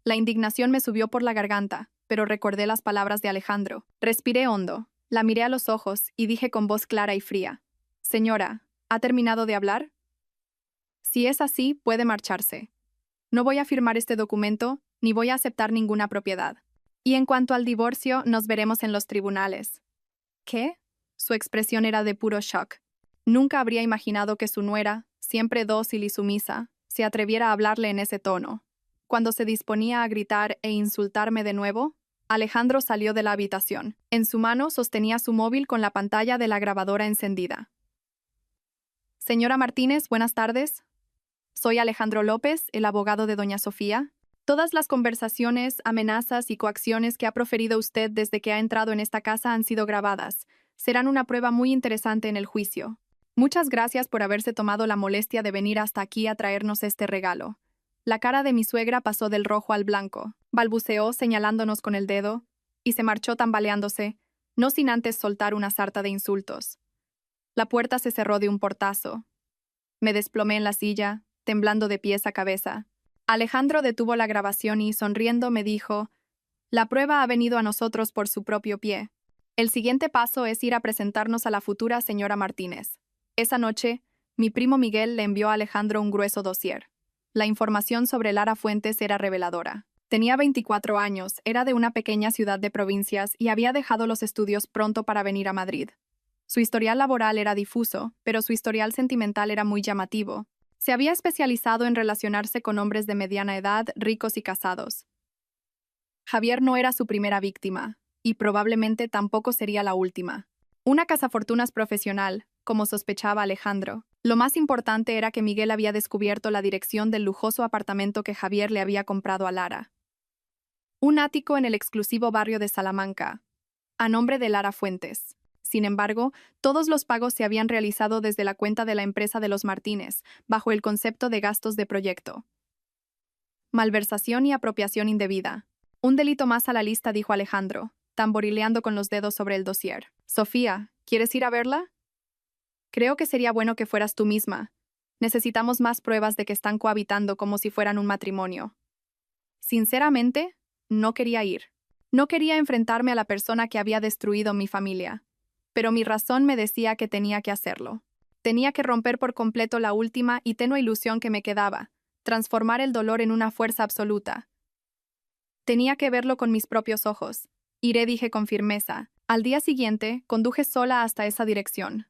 La indignación me subió por la garganta, pero recordé las palabras de Alejandro. Respiré hondo, la miré a los ojos y dije con voz clara y fría: «Señora, ¿ha terminado de hablar? Si es así, puede marcharse. No voy a firmar este documento, ni voy a aceptar ninguna propiedad. Y en cuanto al divorcio, nos veremos en los tribunales». «¿Qué?». Su expresión era de puro shock. Nunca habría imaginado que su nuera, siempre dócil y sumisa, se atreviera a hablarle en ese tono. Cuando se disponía a gritar e insultarme de nuevo, Alejandro salió de la habitación. En su mano sostenía su móvil con la pantalla de la grabadora encendida. «Señora Martínez, buenas tardes. Soy Alejandro López, el abogado de doña Sofía. Todas las conversaciones, amenazas y coacciones que ha proferido usted desde que ha entrado en esta casa han sido grabadas. Serán una prueba muy interesante en el juicio. Muchas gracias por haberse tomado la molestia de venir hasta aquí a traernos este regalo». La cara de mi suegra pasó del rojo al blanco, balbuceó señalándonos con el dedo, y se marchó tambaleándose, no sin antes soltar una sarta de insultos. La puerta se cerró de un portazo. Me desplomé en la silla, temblando de pies a cabeza. Alejandro detuvo la grabación y, sonriendo, me dijo: «La prueba ha venido a nosotros por su propio pie. El siguiente paso es ir a presentarnos a la futura señora Martínez». Esa noche, mi primo Miguel le envió a Alejandro un grueso dossier. La información sobre Lara Fuentes era reveladora. Tenía 24 años, era de una pequeña ciudad de provincias y había dejado los estudios pronto para venir a Madrid. Su historial laboral era difuso, pero su historial sentimental era muy llamativo. Se había especializado en relacionarse con hombres de mediana edad, ricos y casados. Javier no era su primera víctima, y probablemente tampoco sería la última. Una cazafortunas profesional, como sospechaba Alejandro. Lo más importante era que Miguel había descubierto la dirección del lujoso apartamento que Javier le había comprado a Lara. Un ático en el exclusivo barrio de Salamanca. a nombre de Lara Fuentes. Sin embargo, todos los pagos se habían realizado desde la cuenta de la empresa de los Martínez, bajo el concepto de gastos de proyecto. Malversación y apropiación indebida. Un delito más a la lista, dijo Alejandro, tamborileando con los dedos sobre el dossier. Sofía, ¿quieres ir a verla? Creo que sería bueno que fueras tú misma. Necesitamos más pruebas de que están cohabitando como si fueran un matrimonio. Sinceramente, no quería ir. No quería enfrentarme a la persona que había destruido mi familia. Pero mi razón me decía que tenía que hacerlo. Tenía que romper por completo la última y tenue ilusión que me quedaba, transformar el dolor en una fuerza absoluta. Tenía que verlo con mis propios ojos. Iré, dije con firmeza. Al día siguiente, conduje sola hasta esa dirección.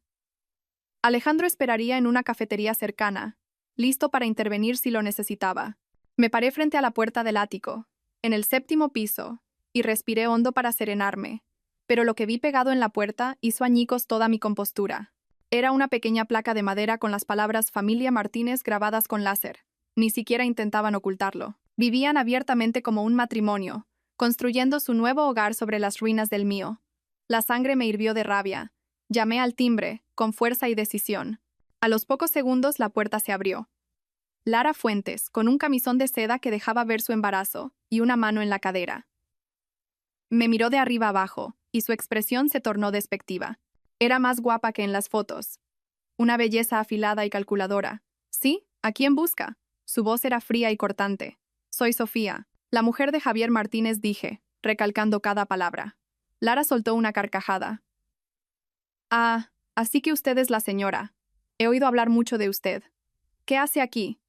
Alejandro esperaría en una cafetería cercana, listo para intervenir si lo necesitaba. Me paré frente a la puerta del ático, en el 7º piso, y respiré hondo para serenarme. Pero lo que vi pegado en la puerta hizo añicos toda mi compostura. Era una pequeña placa de madera con las palabras Familia Martínez grabadas con láser. Ni siquiera intentaban ocultarlo. Vivían abiertamente como un matrimonio, construyendo su nuevo hogar sobre las ruinas del mío. La sangre me hirvió de rabia. Llamé al timbre, con fuerza y decisión. A los pocos segundos la puerta se abrió. Lara Fuentes, con un camisón de seda que dejaba ver su embarazo, y una mano en la cadera. Me miró de arriba abajo, y su expresión se tornó despectiva. Era más guapa que en las fotos. Una belleza afilada y calculadora. ¿Sí? ¿A quién busca? Su voz era fría y cortante. Soy Sofía, la mujer de Javier Martínez, dije, recalcando cada palabra. Lara soltó una carcajada. Ah, así que usted es la señora. He oído hablar mucho de usted. ¿Qué hace aquí?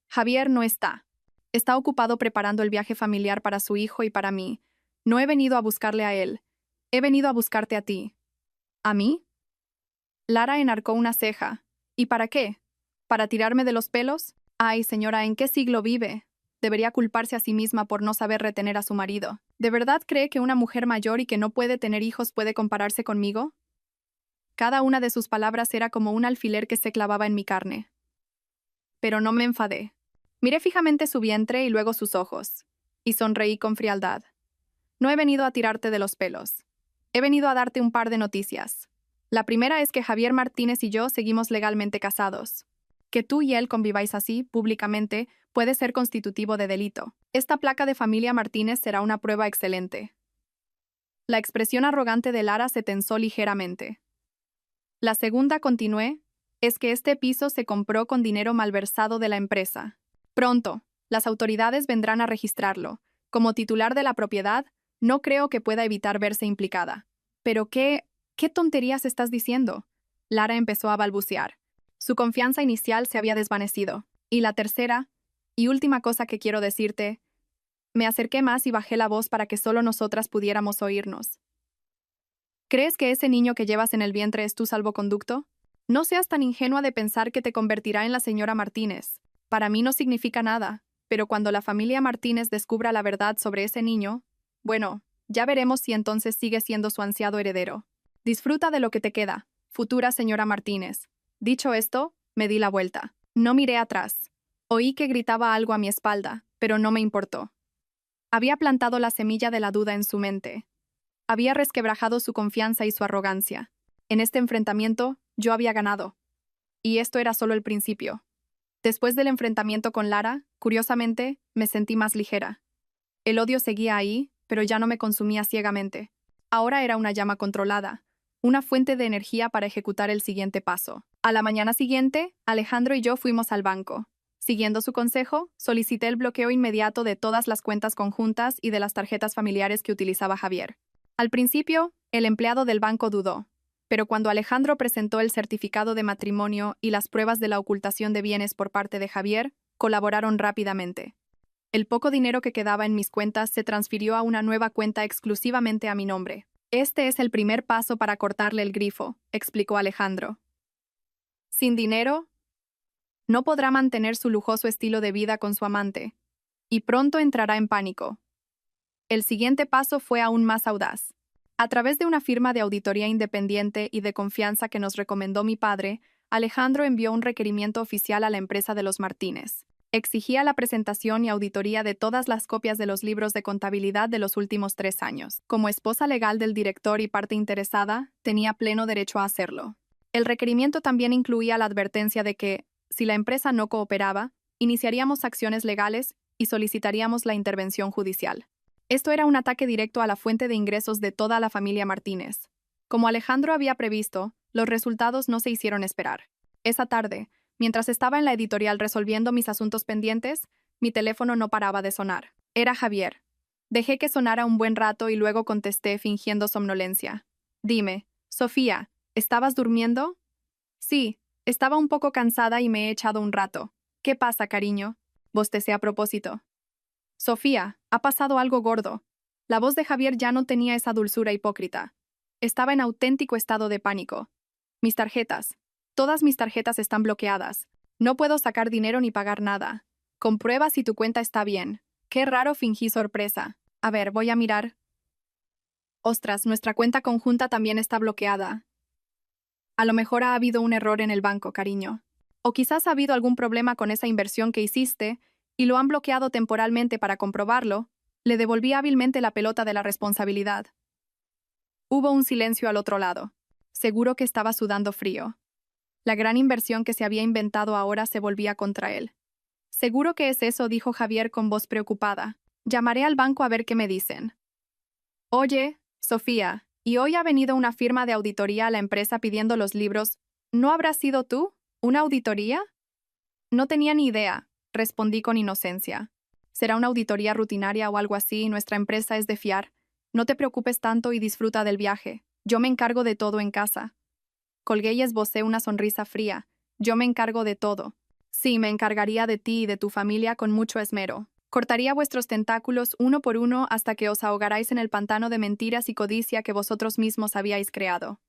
Javier no está. Está ocupado preparando el viaje familiar para su hijo y para mí. No he venido a buscarle a él. He venido a buscarte a ti. ¿A mí? Lara enarcó una ceja. ¿Y para qué? ¿Para tirarme de los pelos? Ay, señora, ¿en qué siglo vive? Debería culparse a sí misma por no saber retener a su marido. ¿De verdad cree que una mujer mayor y que no puede tener hijos puede compararse conmigo? Cada una de sus palabras era como un alfiler que se clavaba en mi carne. Pero no me enfadé. Miré fijamente su vientre y luego sus ojos, y sonreí con frialdad. No he venido a tirarte de los pelos. He venido a darte un par de noticias. La primera es que Javier Martínez y yo seguimos legalmente casados. Que tú y él conviváis así, públicamente, puede ser constitutivo de delito. Esta placa de Familia Martínez será una prueba excelente. La expresión arrogante de Lara se tensó ligeramente. La segunda, continué, es que este piso se compró con dinero malversado de la empresa. Pronto, las autoridades vendrán a registrarlo. Como titular de la propiedad, no creo que pueda evitar verse implicada. ¿Pero qué tonterías estás diciendo? Lara empezó a balbucear. Su confianza inicial se había desvanecido. Y la tercera, y última cosa que quiero decirte, me acerqué más y bajé la voz para que solo nosotras pudiéramos oírnos. ¿Crees que ese niño que llevas en el vientre es tu salvoconducto? No seas tan ingenua de pensar que te convertirá en la señora Martínez. Para mí no significa nada, pero cuando la familia Martínez descubra la verdad sobre ese niño, bueno, ya veremos si entonces sigue siendo su ansiado heredero. Disfruta de lo que te queda, futura señora Martínez. Dicho esto, me di la vuelta. No miré atrás. Oí que gritaba algo a mi espalda, pero no me importó. Había plantado la semilla de la duda en su mente. Había resquebrajado su confianza y su arrogancia. En este enfrentamiento, yo había ganado. Y esto era solo el principio. Después del enfrentamiento con Lara, curiosamente, me sentí más ligera. El odio seguía ahí, pero ya no me consumía ciegamente. Ahora era una llama controlada, una fuente de energía para ejecutar el siguiente paso. A la mañana siguiente, Alejandro y yo fuimos al banco. Siguiendo su consejo, solicité el bloqueo inmediato de todas las cuentas conjuntas y de las tarjetas familiares que utilizaba Javier. Al principio, el empleado del banco dudó, pero cuando Alejandro presentó el certificado de matrimonio y las pruebas de la ocultación de bienes por parte de Javier, colaboraron rápidamente. El poco dinero que quedaba en mis cuentas se transfirió a una nueva cuenta exclusivamente a mi nombre. Este es el primer paso para cortarle el grifo, explicó Alejandro. Sin dinero, no podrá mantener su lujoso estilo de vida con su amante, y pronto entrará en pánico. El siguiente paso fue aún más audaz. A través de una firma de auditoría independiente y de confianza que nos recomendó mi padre, Alejandro envió un requerimiento oficial a la empresa de los Martínez. Exigía la presentación y auditoría de todas las copias de los libros de contabilidad de los últimos 3 años. Como esposa legal del director y parte interesada, tenía pleno derecho a hacerlo. El requerimiento también incluía la advertencia de que, si la empresa no cooperaba, iniciaríamos acciones legales y solicitaríamos la intervención judicial. Esto era un ataque directo a la fuente de ingresos de toda la familia Martínez. Como Alejandro había previsto, los resultados no se hicieron esperar. Esa tarde, mientras estaba en la editorial resolviendo mis asuntos pendientes, mi teléfono no paraba de sonar. Era Javier. Dejé que sonara un buen rato y luego contesté fingiendo somnolencia. Dime, Sofía, ¿estabas durmiendo? Sí, estaba un poco cansada y me he echado un rato. ¿Qué pasa, cariño? Bostecé a propósito. Sofía, ha pasado algo gordo. La voz de Javier ya no tenía esa dulzura hipócrita. Estaba en auténtico estado de pánico. Mis tarjetas. Todas mis tarjetas están bloqueadas. No puedo sacar dinero ni pagar nada. Comprueba si tu cuenta está bien. Qué raro, fingí sorpresa. A ver, voy a mirar. Ostras, nuestra cuenta conjunta también está bloqueada. A lo mejor ha habido un error en el banco, cariño. O quizás ha habido algún problema con esa inversión que hiciste y lo han bloqueado temporalmente para comprobarlo. Le devolví hábilmente la pelota de la responsabilidad. Hubo un silencio al otro lado. Seguro que estaba sudando frío. La gran inversión que se había inventado ahora se volvía contra él. Seguro que es eso, dijo Javier con voz preocupada. Llamaré al banco a ver qué me dicen. Oye, Sofía, y hoy ha venido una firma de auditoría a la empresa pidiendo los libros. ¿No habrás sido tú? ¿Una auditoría? No tenía ni idea, respondí con inocencia. Será una auditoría rutinaria o algo así, nuestra empresa es de fiar. No te preocupes tanto y disfruta del viaje. Yo me encargo de todo en casa. Colgué y esbocé una sonrisa fría. Yo me encargo de todo. Sí, me encargaría de ti y de tu familia con mucho esmero. Cortaría vuestros tentáculos uno por uno hasta que os ahogarais en el pantano de mentiras y codicia que vosotros mismos habíais creado.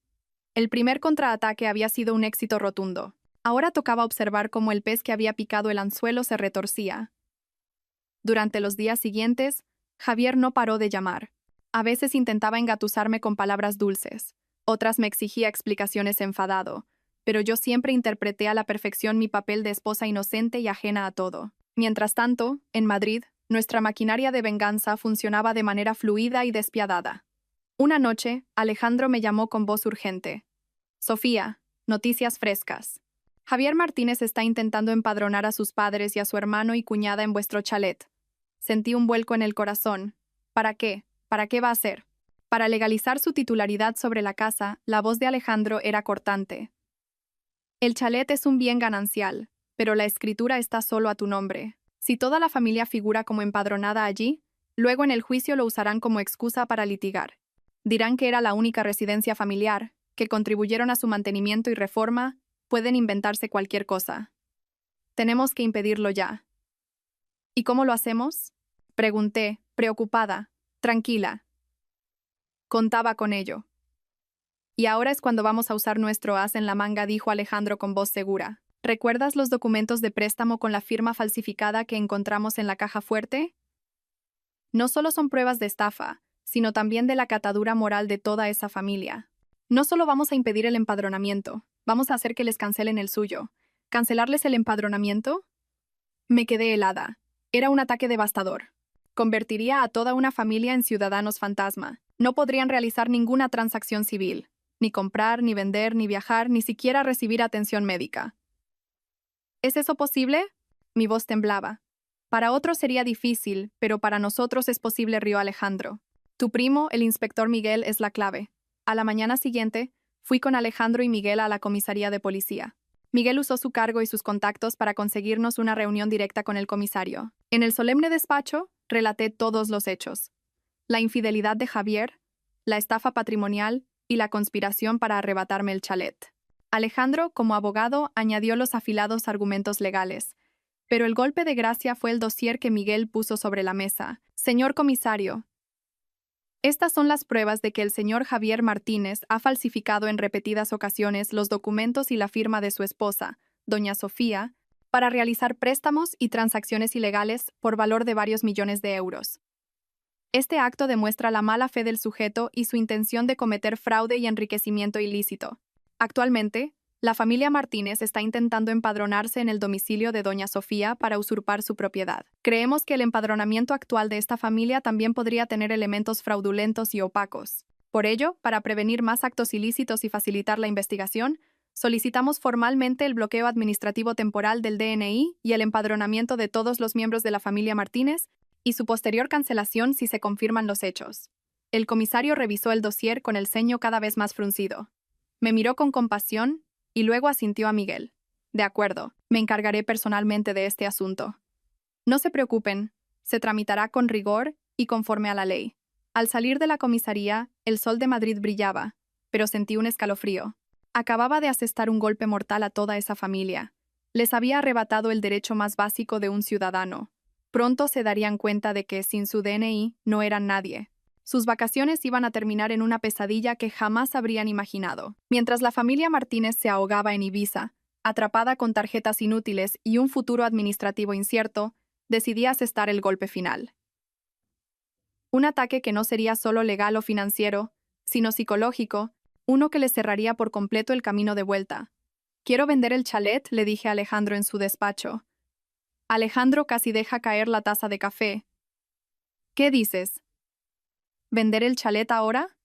El primer contraataque había sido un éxito rotundo. Ahora tocaba observar cómo el pez que había picado el anzuelo se retorcía. Durante los días siguientes, Javier no paró de llamar. A veces intentaba engatusarme con palabras dulces. Otras me exigía explicaciones enfadado, pero yo siempre interpreté a la perfección mi papel de esposa inocente y ajena a todo. Mientras tanto, en Madrid, nuestra maquinaria de venganza funcionaba de manera fluida y despiadada. Una noche, Alejandro me llamó con voz urgente. Sofía, noticias frescas. Javier Martínez está intentando empadronar a sus padres y a su hermano y cuñada en vuestro chalet. Sentí un vuelco en el corazón. ¿Para qué? ¿Para qué va a ser? Para legalizar su titularidad sobre la casa, la voz de Alejandro era cortante. El chalet es un bien ganancial, pero la escritura está solo a tu nombre. Si toda la familia figura como empadronada allí, luego en el juicio lo usarán como excusa para litigar. Dirán que era la única residencia familiar, que contribuyeron a su mantenimiento y reforma, pueden inventarse cualquier cosa. Tenemos que impedirlo ya. ¿Y cómo lo hacemos? Pregunté, preocupada. Tranquila. Contaba con ello. Y ahora es cuando vamos a usar nuestro as en la manga, dijo Alejandro con voz segura. ¿Recuerdas los documentos de préstamo con la firma falsificada que encontramos en la caja fuerte? No solo son pruebas de estafa, sino también de la catadura moral de toda esa familia. No solo vamos a impedir el empadronamiento, vamos a hacer que les cancelen el suyo. ¿Cancelarles el empadronamiento? Me quedé helada. Era un ataque devastador. Convertiría a toda una familia en ciudadanos fantasma. No podrían realizar ninguna transacción civil, ni comprar, ni vender, ni viajar, ni siquiera recibir atención médica. ¿Es eso posible? Mi voz temblaba. Para otros sería difícil, pero para nosotros es posible, rió Alejandro. Tu primo, el inspector Miguel, es la clave. A la mañana siguiente, fui con Alejandro y Miguel a la comisaría de policía. Miguel usó su cargo y sus contactos para conseguirnos una reunión directa con el comisario. En el solemne despacho, relaté todos los hechos. La infidelidad de Javier, la estafa patrimonial y la conspiración para arrebatarme el chalet. Alejandro, como abogado, añadió los afilados argumentos legales. Pero el golpe de gracia fue el dossier que Miguel puso sobre la mesa. Señor comisario, estas son las pruebas de que el señor Javier Martínez ha falsificado en repetidas ocasiones los documentos y la firma de su esposa, doña Sofía, para realizar préstamos y transacciones ilegales por valor de varios millones de euros. Este acto demuestra la mala fe del sujeto y su intención de cometer fraude y enriquecimiento ilícito. Actualmente, La familia Martínez está intentando empadronarse en el domicilio de doña Sofía para usurpar su propiedad. Creemos que el empadronamiento actual de esta familia también podría tener elementos fraudulentos y opacos. Por ello, para prevenir más actos ilícitos y facilitar la investigación, solicitamos formalmente el bloqueo administrativo temporal del DNI y el empadronamiento de todos los miembros de la familia Martínez y su posterior cancelación si se confirman los hechos. El comisario revisó el dossier con el ceño cada vez más fruncido. Me miró con compasión y luego asintió a Miguel. De acuerdo, me encargaré personalmente de este asunto. No se preocupen, se tramitará con rigor y conforme a la ley. Al salir de la comisaría, el sol de Madrid brillaba, pero sentí un escalofrío. Acababa de asestar un golpe mortal a toda esa familia. Les había arrebatado el derecho más básico de un ciudadano. Pronto se darían cuenta de que, sin su DNI, no eran nadie. Sus vacaciones iban a terminar en una pesadilla que jamás habrían imaginado. Mientras la familia Martínez se ahogaba en Ibiza, atrapada con tarjetas inútiles y un futuro administrativo incierto, decidí asestar el golpe final. Un ataque que no sería solo legal o financiero, sino psicológico, uno que les cerraría por completo el camino de vuelta. «Quiero vender el chalet», le dije a Alejandro en su despacho. Alejandro casi deja caer la taza de café. «¿Qué dices? ¿Vender el chalet ahora?»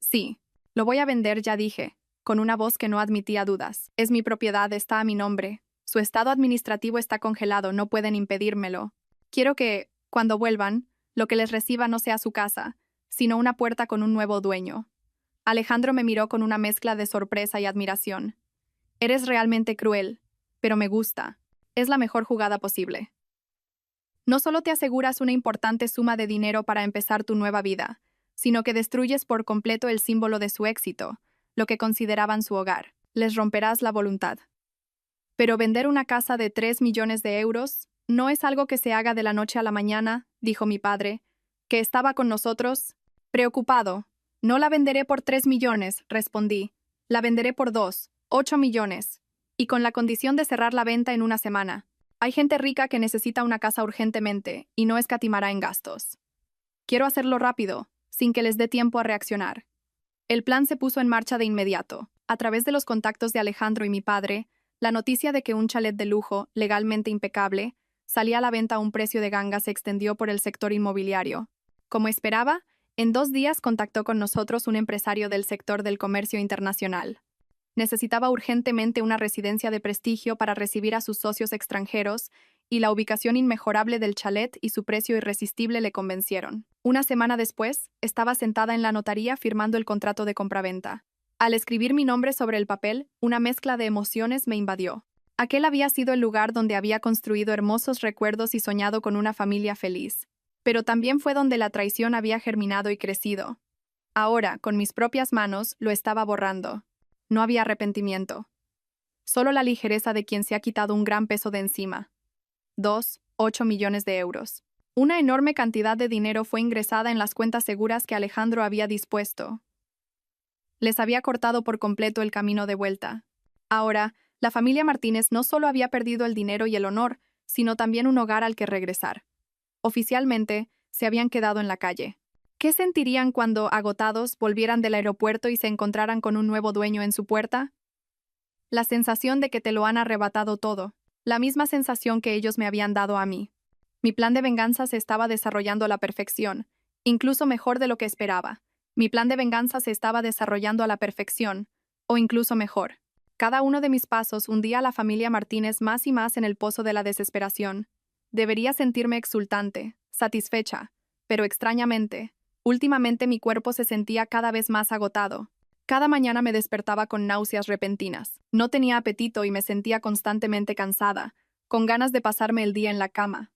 «Sí, lo voy a vender», ya dije, con una voz que no admitía dudas. «Es mi propiedad, está a mi nombre. Su estado administrativo está congelado, no pueden impedírmelo. Quiero que, cuando vuelvan, lo que les reciba no sea su casa, sino una puerta con un nuevo dueño». Alejandro me miró con una mezcla de sorpresa y admiración. «Eres realmente cruel, pero me gusta. Es la mejor jugada posible. No solo te aseguras una importante suma de dinero para empezar tu nueva vida, sino que destruyes por completo el símbolo de su éxito, lo que consideraban su hogar. Les romperás la voluntad. Pero vender una casa de 3 millones de euros no es algo que se haga de la noche a la mañana», dijo mi padre, que estaba con nosotros, preocupado. «No la venderé por 3 millones», respondí. «La venderé por 2, 8 millones, y con la condición de cerrar la venta en una semana. Hay gente rica que necesita una casa urgentemente y no escatimará en gastos. Quiero hacerlo rápido, sin que les dé tiempo a reaccionar». El plan se puso en marcha de inmediato. A través de los contactos de Alejandro y mi padre, la noticia de que un chalet de lujo, legalmente impecable, salía a la venta a un precio de ganga se extendió por el sector inmobiliario. Como esperaba, en 2 días contactó con nosotros un empresario del sector del comercio internacional. Necesitaba urgentemente una residencia de prestigio para recibir a sus socios extranjeros, y la ubicación inmejorable del chalet y su precio irresistible le convencieron. Una semana después, estaba sentada en la notaría firmando el contrato de compraventa. Al escribir mi nombre sobre el papel, una mezcla de emociones me invadió. Aquel había sido el lugar donde había construido hermosos recuerdos y soñado con una familia feliz. Pero también fue donde la traición había germinado y crecido. Ahora, con mis propias manos, lo estaba borrando. No había arrepentimiento. Solo la ligereza de quien se ha quitado un gran peso de encima. 8 millones de euros. Una enorme cantidad de dinero fue ingresada en las cuentas seguras que Alejandro había dispuesto. Les había cortado por completo el camino de vuelta. Ahora, la familia Martínez no solo había perdido el dinero y el honor, sino también un hogar al que regresar. Oficialmente, se habían quedado en la calle. ¿Qué sentirían cuando, agotados, volvieran del aeropuerto y se encontraran con un nuevo dueño en su puerta? La sensación de que te lo han arrebatado todo, la misma sensación que ellos me habían dado a mí. Mi plan de venganza se estaba desarrollando a la perfección, incluso mejor de lo que esperaba. Mi plan de venganza se estaba desarrollando a la perfección, o incluso mejor. Cada uno de mis pasos hundía a la familia Martínez más y más en el pozo de la desesperación. Debería sentirme exultante, satisfecha, pero extrañamente, últimamente mi cuerpo se sentía cada vez más agotado. Cada mañana me despertaba con náuseas repentinas. No tenía apetito y me sentía constantemente cansada, con ganas de pasarme el día en la cama.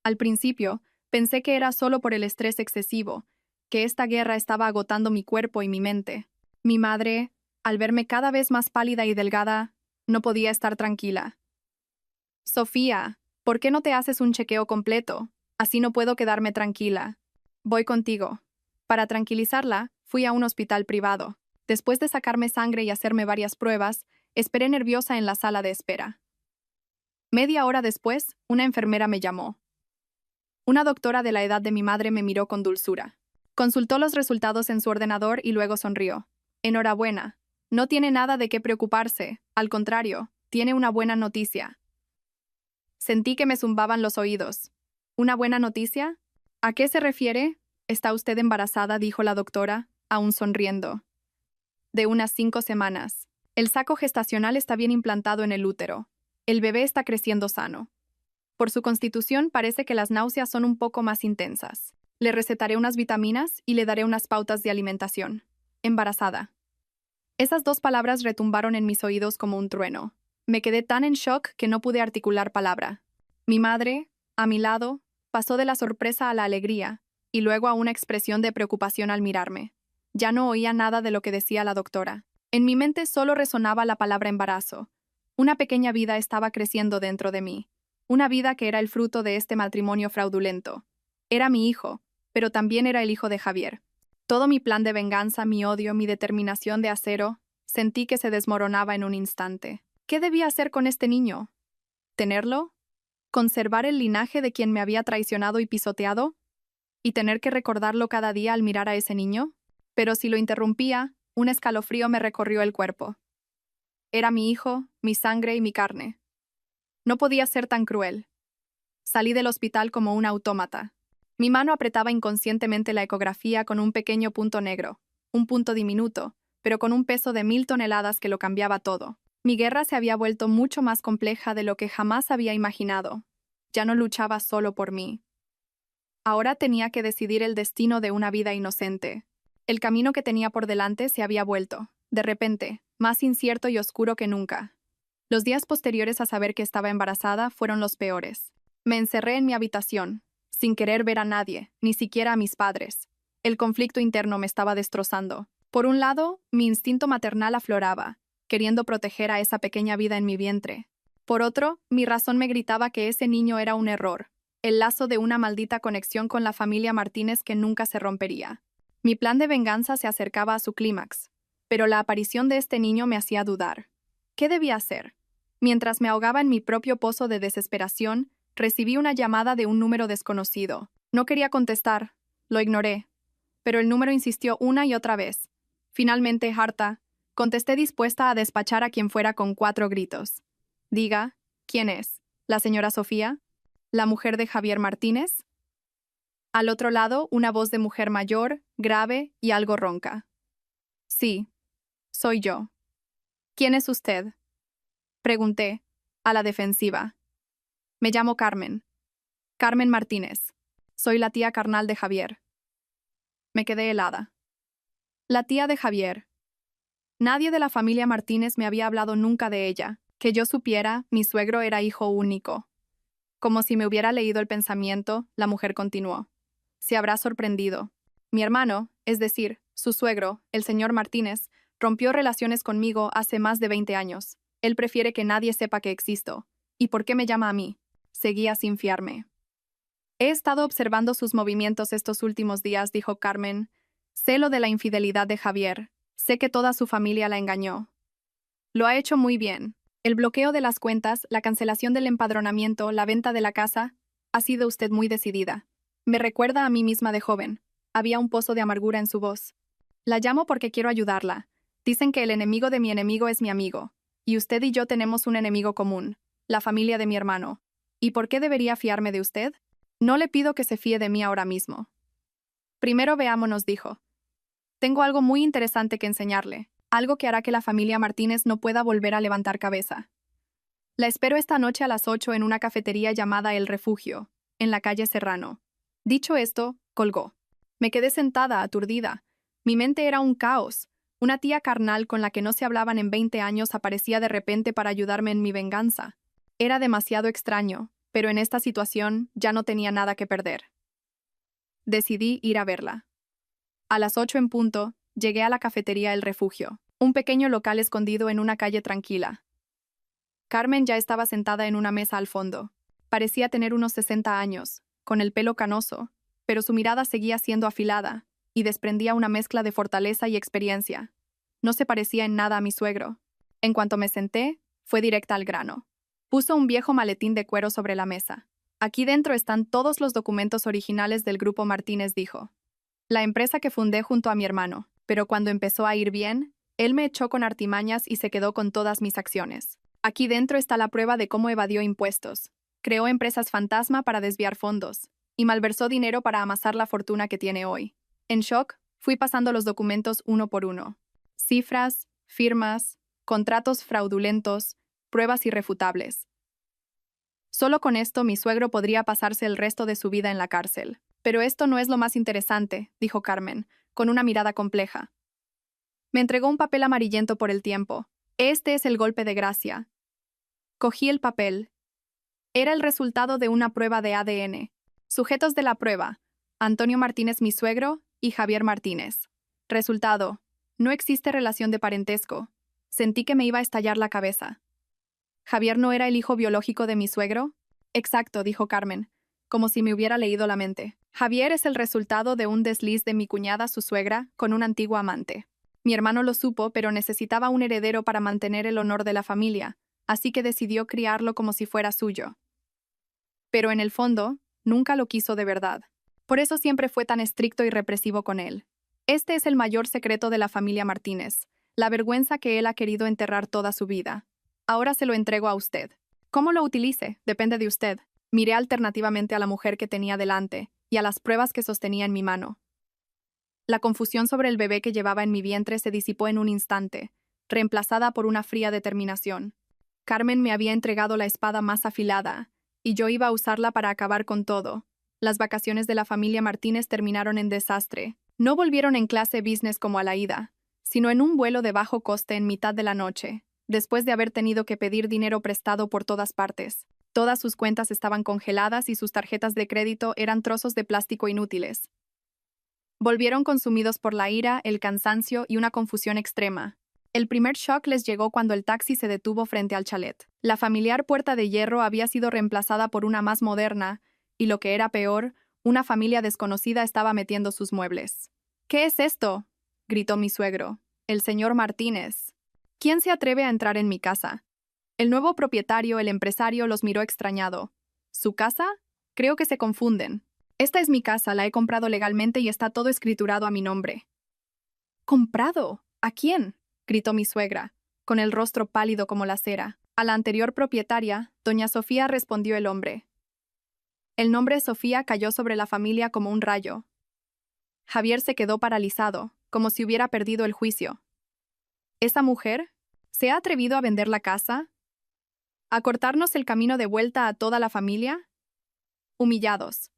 Al principio, pensé que era solo por el estrés excesivo, que esta guerra estaba agotando mi cuerpo y mi mente. Mi madre, al verme cada vez más pálida y delgada, no podía estar tranquila. «Sofía, ¿por qué no te haces un chequeo completo? Así no puedo quedarme tranquila. Voy contigo». Para tranquilizarla, fui a un hospital privado. Después de sacarme sangre y hacerme varias pruebas, esperé nerviosa en la sala de espera. Media hora después, una enfermera me llamó. Una doctora de la edad de mi madre me miró con dulzura. Consultó los resultados en su ordenador y luego sonrió. «Enhorabuena. No tiene nada de qué preocuparse, al contrario, tiene una buena noticia. Sentí que me zumbaban los oídos. ¿Una buena noticia? ¿A qué se refiere? Está usted embarazada, dijo la doctora, aún sonriendo. De unas 5 semanas. El saco gestacional está bien implantado en el útero. El bebé está creciendo sano. Por su constitución parece que las náuseas son un poco más intensas. Le recetaré unas vitaminas y le daré unas pautas de alimentación. Embarazada. Esas 2 palabras retumbaron en mis oídos como un trueno. Me quedé tan en shock que no pude articular palabra. Mi madre, a mi lado, pasó de la sorpresa a la alegría, y luego a una expresión de preocupación al mirarme. Ya no oía nada de lo que decía la doctora. En mi mente solo resonaba la palabra embarazo. Una pequeña vida estaba creciendo dentro de mí. Una vida que era el fruto de este matrimonio fraudulento. Era mi hijo, pero también era el hijo de Javier. Todo mi plan de venganza, mi odio, mi determinación de acero, sentí que se desmoronaba en un instante. ¿Qué debía hacer con este niño? ¿Tenerlo? ¿Conservar el linaje de quien me había traicionado y pisoteado? ¿Y tener que recordarlo cada día al mirar a ese niño? Pero si lo interrumpía, un escalofrío me recorrió el cuerpo. Era mi hijo, mi sangre y mi carne. No podía ser tan cruel. Salí del hospital como un autómata. Mi mano apretaba inconscientemente la ecografía con un pequeño punto negro, un punto diminuto, pero con un peso de 1000 toneladas que lo cambiaba todo. Mi guerra se había vuelto mucho más compleja de lo que jamás había imaginado. Ya no luchaba solo por mí. Ahora tenía que decidir el destino de una vida inocente. El camino que tenía por delante se había vuelto, de repente, más incierto y oscuro que nunca. Los días posteriores a saber que estaba embarazada fueron los peores. Me encerré en mi habitación, sin querer ver a nadie, ni siquiera a mis padres. El conflicto interno me estaba destrozando. Por un lado, mi instinto maternal afloraba, queriendo proteger a esa pequeña vida en mi vientre. Por otro, mi razón me gritaba que ese niño era un error, el lazo de una maldita conexión con la familia Martínez que nunca se rompería. Mi plan de venganza se acercaba a su clímax, pero la aparición de este niño me hacía dudar. ¿Qué debía hacer? Mientras me ahogaba en mi propio pozo de desesperación, recibí una llamada de un número desconocido. No quería contestar, lo ignoré, pero el número insistió una y otra vez. Finalmente, harta, contesté dispuesta a despachar a quien fuera con 4 gritos. Diga, ¿quién es? ¿La señora Sofía? ¿La mujer de Javier Martínez? Al otro lado, una voz de mujer mayor, grave y algo ronca. Sí, soy yo. ¿Quién es usted? Pregunté, a la defensiva. Me llamo Carmen. Carmen Martínez. Soy la tía carnal de Javier. Me quedé helada. La tía de Javier. Nadie de la familia Martínez me había hablado nunca de ella. Que yo supiera, mi suegro era hijo único. Como si me hubiera leído el pensamiento, la mujer continuó. Se habrá sorprendido. Mi hermano, es decir, su suegro, el señor Martínez, rompió relaciones conmigo hace más de 20 años. Él prefiere que nadie sepa que existo. ¿Y por qué me llama a mí? Seguía sin fiarme. He estado observando sus movimientos estos últimos días, dijo Carmen. Sé lo de la infidelidad de Javier. Sé que toda su familia la engañó. Lo ha hecho muy bien. El bloqueo de las cuentas, la cancelación del empadronamiento, la venta de la casa. Ha sido usted muy decidida. Me recuerda a mí misma de joven. Había un pozo de amargura en su voz. La llamo porque quiero ayudarla. Dicen que el enemigo de mi enemigo es mi amigo. Y usted y yo tenemos un enemigo común, la familia de mi hermano. ¿Y por qué debería fiarme de usted? No le pido que se fíe de mí ahora mismo. Primero veámonos, dijo. Tengo algo muy interesante que enseñarle, algo que hará que la familia Martínez no pueda volver a levantar cabeza. La espero esta noche a las 8 en una cafetería llamada El Refugio, en la calle Serrano. Dicho esto, colgó. Me quedé sentada, aturdida. Mi mente era un caos. Una tía carnal con la que no se hablaban en 20 años aparecía de repente para ayudarme en mi venganza. Era demasiado extraño, pero en esta situación ya no tenía nada que perder. Decidí ir a verla. A las 8 en punto, llegué a la cafetería El Refugio, un pequeño local escondido en una calle tranquila. Carmen ya estaba sentada en una mesa al fondo. Parecía tener unos 60 años, con el pelo canoso, pero su mirada seguía siendo afilada, y desprendía una mezcla de fortaleza y experiencia. No se parecía en nada a mi suegro. En cuanto me senté, fue directa al grano. Puso un viejo maletín de cuero sobre la mesa. Aquí dentro están todos los documentos originales del Grupo Martínez, dijo. La empresa que fundé junto a mi hermano, pero cuando empezó a ir bien, Él me echó con artimañas y se quedó con todas mis acciones. Aquí dentro está la prueba de cómo evadió impuestos. Creó empresas fantasma para desviar fondos y malversó dinero para amasar la fortuna que tiene hoy. En shock, fui pasando los documentos uno por uno. Cifras, firmas, contratos fraudulentos, pruebas irrefutables. Solo con esto mi suegro podría pasarse el resto de su vida en la cárcel. Pero esto no es lo más interesante, dijo Carmen, con una mirada compleja. Me entregó un papel amarillento por el tiempo. Este es el golpe de gracia. Cogí el papel. Era el resultado de una prueba de ADN. Sujetos de la prueba: Antonio Martínez, mi suegro, y Javier Martínez. Resultado: no existe relación de parentesco. Sentí que me iba a estallar la cabeza. ¿Javier no era el hijo biológico de mi suegro? Exacto, dijo Carmen, como si me hubiera leído la mente. Javier es el resultado de un desliz de mi cuñada, su suegra, con un antiguo amante. Mi hermano lo supo, pero necesitaba un heredero para mantener el honor de la familia, así que decidió criarlo como si fuera suyo. Pero en el fondo, nunca lo quiso de verdad. Por eso siempre fue tan estricto y represivo con él. Este es el mayor secreto de la familia Martínez, la vergüenza que él ha querido enterrar toda su vida. Ahora se lo entrego a usted. ¿Cómo lo utilice? Depende de usted. Miré alternativamente a la mujer que tenía delante y a las pruebas que sostenía en mi mano. La confusión sobre el bebé que llevaba en mi vientre se disipó en un instante, reemplazada por una fría determinación. Carmen me había entregado la espada más afilada, y yo iba a usarla para acabar con todo. Las vacaciones de la familia Martínez terminaron en desastre. No volvieron en clase business como a la ida, sino en un vuelo de bajo coste en mitad de la noche, después de haber tenido que pedir dinero prestado por todas partes. Todas sus cuentas estaban congeladas y sus tarjetas de crédito eran trozos de plástico inútiles. Volvieron consumidos por la ira, el cansancio y una confusión extrema. El primer shock les llegó cuando el taxi se detuvo frente al chalet. La familiar puerta de hierro había sido reemplazada por una más moderna, y lo que era peor, una familia desconocida estaba metiendo sus muebles. ¿Qué es esto?, gritó mi suegro. El señor Martínez. ¿Quién se atreve a entrar en mi casa? El nuevo propietario, el empresario, los miró extrañado. ¿Su casa? Creo que se confunden. Esta es mi casa, la he comprado legalmente y está todo escriturado a mi nombre. ¿Comprado? ¿A quién?, gritó mi suegra, con el rostro pálido como la cera. A la anterior propietaria, doña Sofía, respondió el hombre. El nombre Sofía cayó sobre la familia como un rayo. Javier se quedó paralizado, como si hubiera perdido el juicio. ¿Esa mujer? ¿Se ha atrevido a vender la casa? ¿A cortarnos el camino de vuelta a toda la familia? Humillados.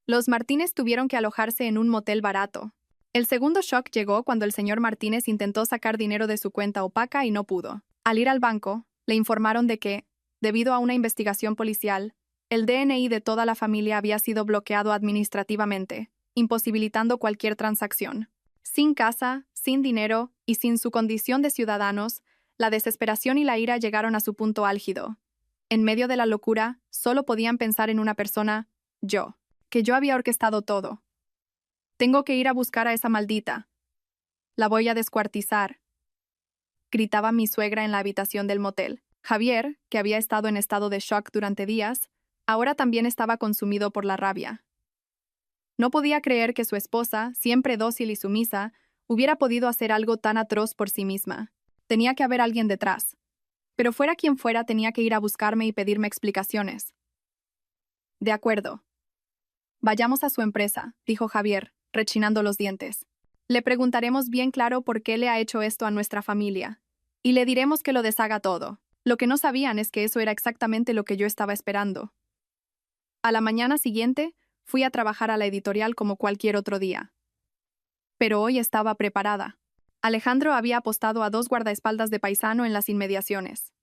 Los Martínez tuvieron que alojarse en un motel barato. El segundo shock llegó cuando el señor Martínez intentó sacar dinero de su cuenta opaca y no pudo. Al ir al banco, le informaron de que, debido a una investigación policial, el DNI de toda la familia había sido bloqueado administrativamente, imposibilitando cualquier transacción. Sin casa, sin dinero y sin su condición de ciudadanos, la desesperación y la ira llegaron a su punto álgido. En medio de la locura, solo podían pensar en una persona: yo, que yo había orquestado todo. Tengo que ir a buscar a esa maldita. La voy a descuartizar, gritaba mi suegra en la habitación del motel. Javier, que había estado en estado de shock durante días, ahora también estaba consumido por la rabia. No podía creer que su esposa, siempre dócil y sumisa, hubiera podido hacer algo tan atroz por sí misma. Tenía que haber alguien detrás. Pero fuera quien fuera, tenía que ir a buscarme y pedirme explicaciones. De acuerdo. Vayamos a su empresa, dijo Javier, rechinando los dientes. Le preguntaremos bien claro por qué le ha hecho esto a nuestra familia. Y le diremos que lo deshaga todo. Lo que no sabían es que eso era exactamente lo que yo estaba esperando. A la mañana siguiente, fui a trabajar a la editorial como cualquier otro día. Pero hoy estaba preparada. Alejandro había apostado a 2 guardaespaldas de paisano en las inmediaciones.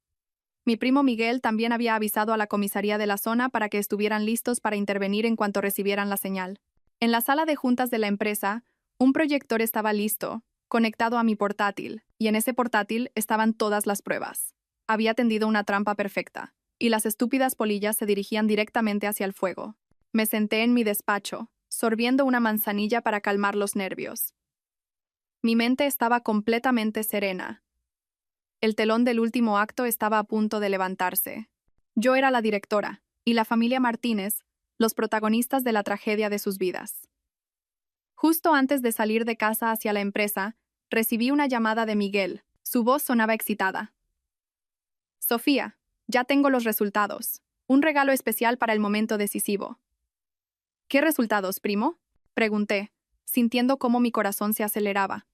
Mi primo Miguel también había avisado a la comisaría de la zona para que estuvieran listos para intervenir en cuanto recibieran la señal. En la sala de juntas de la empresa, un proyector estaba listo, conectado a mi portátil, y en ese portátil estaban todas las pruebas. Había tendido una trampa perfecta, y las estúpidas polillas se dirigían directamente hacia el fuego. Me senté en mi despacho, sorbiendo una manzanilla para calmar los nervios. Mi mente estaba completamente serena. El telón del último acto estaba a punto de levantarse. Yo era la directora, y la familia Martínez, los protagonistas de la tragedia de sus vidas. Justo antes de salir de casa hacia la empresa, Recibí una llamada de Miguel. Su voz sonaba excitada. Sofía, ya tengo los resultados. Un regalo especial para el momento decisivo. ¿Qué resultados, primo? Pregunté, sintiendo cómo mi corazón se aceleraba.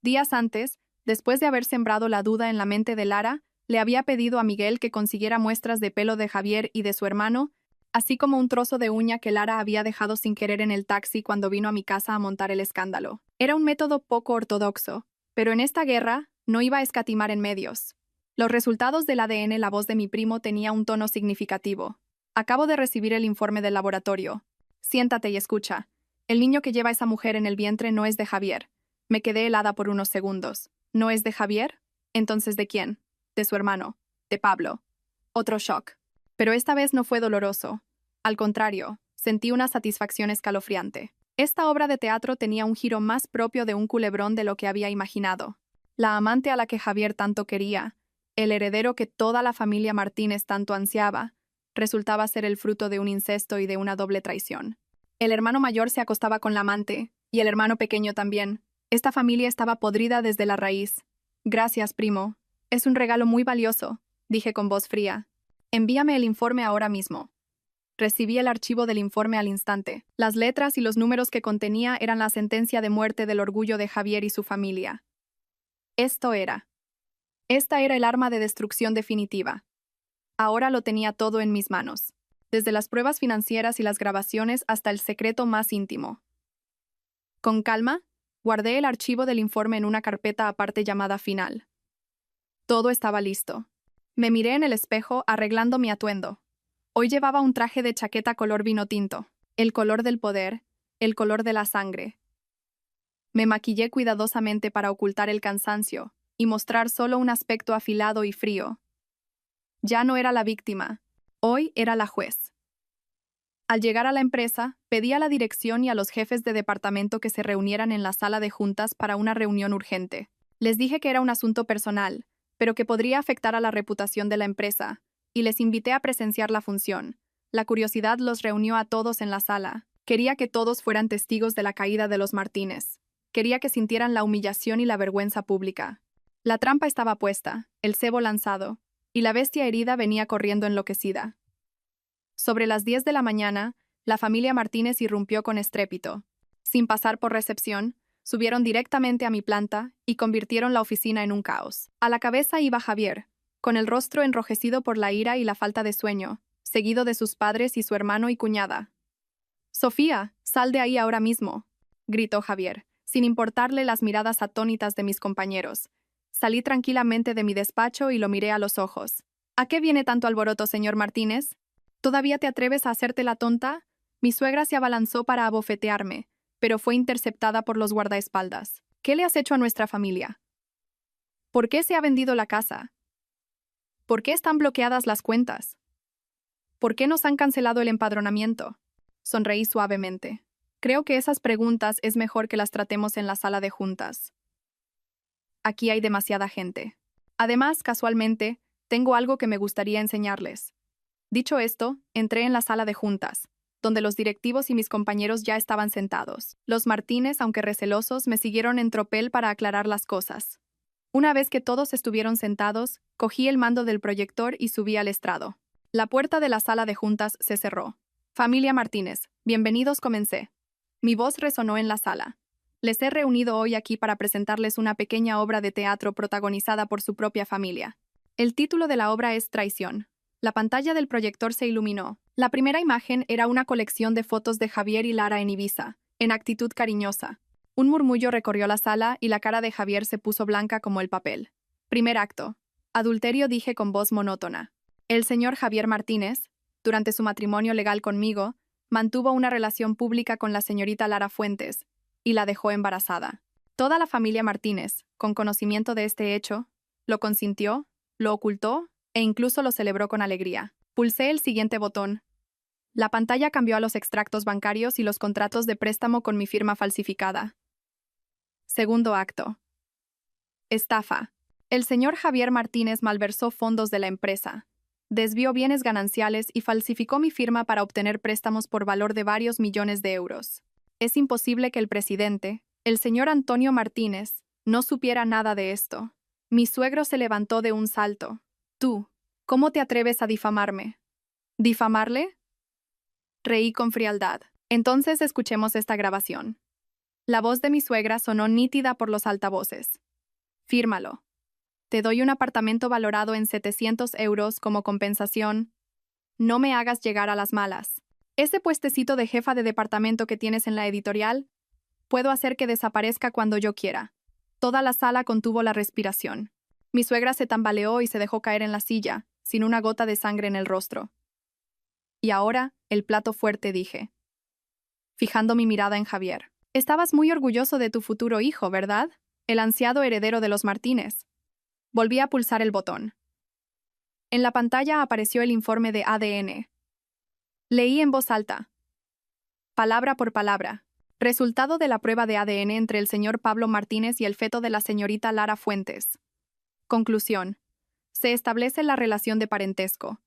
Días antes, después de haber sembrado la duda en la mente de Lara, le había pedido a Miguel que consiguiera muestras de pelo de Javier y de su hermano, así como un trozo de uña que Lara había dejado sin querer en el taxi cuando vino a mi casa a montar el escándalo. Era un método poco ortodoxo, pero en esta guerra no iba a escatimar en medios. Los resultados del ADN, la voz de mi primo tenía un tono significativo. Acabo de recibir el informe del laboratorio. Siéntate y escucha. El niño que lleva esa mujer en el vientre no es de Javier. Me quedé helada por unos segundos. ¿No es de Javier? Entonces, ¿de quién? De su hermano. De Pablo. Otro shock. Pero esta vez no fue doloroso. Al contrario, sentí una satisfacción escalofriante. Esta obra de teatro tenía un giro más propio de un culebrón de lo que había imaginado. La amante a la que Javier tanto quería, el heredero que toda la familia Martínez tanto ansiaba, resultaba ser el fruto de un incesto y de una doble traición. El hermano mayor se acostaba con la amante, y el hermano pequeño también. Esta familia estaba podrida desde la raíz. Gracias, primo. Es un regalo muy valioso, dije con voz fría. Envíame el informe ahora mismo. Recibí el archivo del informe al instante. Las letras y los números que contenía eran la sentencia de muerte del orgullo de Javier y su familia. Esta era el arma de destrucción definitiva. Ahora lo tenía todo en mis manos, desde las pruebas financieras y las grabaciones hasta el secreto más íntimo. Con calma, guardé el archivo del informe en una carpeta aparte llamada Final. Todo estaba listo. Me miré en el espejo arreglando mi atuendo. Hoy llevaba un traje de chaqueta color vino tinto, el color del poder, el color de la sangre. Me maquillé cuidadosamente para ocultar el cansancio y mostrar solo un aspecto afilado y frío. Ya no era la víctima, hoy era la juez. Al llegar a la empresa, pedí a la dirección y a los jefes de departamento que se reunieran en la sala de juntas para una reunión urgente. Les dije que era un asunto personal, pero que podría afectar a la reputación de la empresa, y les invité a presenciar la función. La curiosidad los reunió a todos en la sala. Quería que todos fueran testigos de la caída de los Martínez. Quería que sintieran la humillación y la vergüenza pública. La trampa estaba puesta, el cebo lanzado, y la bestia herida venía corriendo enloquecida. Sobre las 10 de la mañana, la familia Martínez irrumpió con estrépito. Sin pasar por recepción, subieron directamente a mi planta y convirtieron la oficina en un caos. A la cabeza iba Javier, con el rostro enrojecido por la ira y la falta de sueño, seguido de sus padres y su hermano y cuñada. «Sofía, sal de ahí ahora mismo», gritó Javier, sin importarle las miradas atónitas de mis compañeros. Salí tranquilamente de mi despacho y lo miré a los ojos. «¿A qué viene tanto alboroto, señor Martínez? ¿Todavía te atreves a hacerte la tonta?» Mi suegra se abalanzó para abofetearme, pero fue interceptada por los guardaespaldas. «¿Qué le has hecho a nuestra familia? ¿Por qué se ha vendido la casa? ¿Por qué están bloqueadas las cuentas? ¿Por qué nos han cancelado el empadronamiento?» Sonreí suavemente. Creo que esas preguntas es mejor que las tratemos en la sala de juntas. Aquí hay demasiada gente. Además, casualmente, tengo algo que me gustaría enseñarles. Dicho esto, entré en la sala de juntas, donde los directivos y mis compañeros ya estaban sentados. Los Martínez, aunque recelosos, me siguieron en tropel para aclarar las cosas. Una vez que todos estuvieron sentados, cogí el mando del proyector y subí al estrado. La puerta de la sala de juntas se cerró. «Familia Martínez, bienvenidos», comencé. Mi voz resonó en la sala. Les he reunido hoy aquí para presentarles una pequeña obra de teatro protagonizada por su propia familia. El título de la obra es Traición. La pantalla del proyector se iluminó. La primera imagen era una colección de fotos de Javier y Lara en Ibiza, en actitud cariñosa. Un murmullo recorrió la sala y la cara de Javier se puso blanca como el papel. Primer acto. Adulterio, dije con voz monótona. El señor Javier Martínez, durante su matrimonio legal conmigo, mantuvo una relación pública con la señorita Lara Fuentes y la dejó embarazada. Toda la familia Martínez, con conocimiento de este hecho, lo consintió, lo ocultó e incluso lo celebró con alegría. Pulsé el siguiente botón. La pantalla cambió a los extractos bancarios y los contratos de préstamo con mi firma falsificada. Segundo acto. Estafa. El señor Javier Martínez malversó fondos de la empresa, desvió bienes gananciales y falsificó mi firma para obtener préstamos por valor de varios millones de euros. Es imposible que el presidente, El señor Antonio Martínez no supiera nada de esto. Mi suegro se levantó de un salto. Tú, ¿cómo te atreves a difamarme? ¿Difamarle? Reí con frialdad. Entonces escuchemos esta grabación. La voz de mi suegra sonó nítida por los altavoces. Fírmalo. Te doy un apartamento valorado en 700 euros como compensación. No me hagas llegar a las malas. Ese puestecito de jefa de departamento que tienes en la editorial, puedo hacer que desaparezca cuando yo quiera. Toda la sala contuvo la respiración. Mi suegra se tambaleó y se dejó caer en la silla, sin una gota de sangre en el rostro. Y ahora, el plato fuerte, dije, fijando mi mirada en Javier. Estabas muy orgulloso de tu futuro hijo, ¿verdad? El ansiado heredero de los Martínez. Volví a pulsar el botón. En la pantalla apareció el informe de ADN. Leí en voz alta. Palabra por palabra. Resultado de la prueba de ADN entre el señor Pablo Martínez y el feto de la señorita Lara Fuentes. Conclusión. Se establece la relación de parentesco.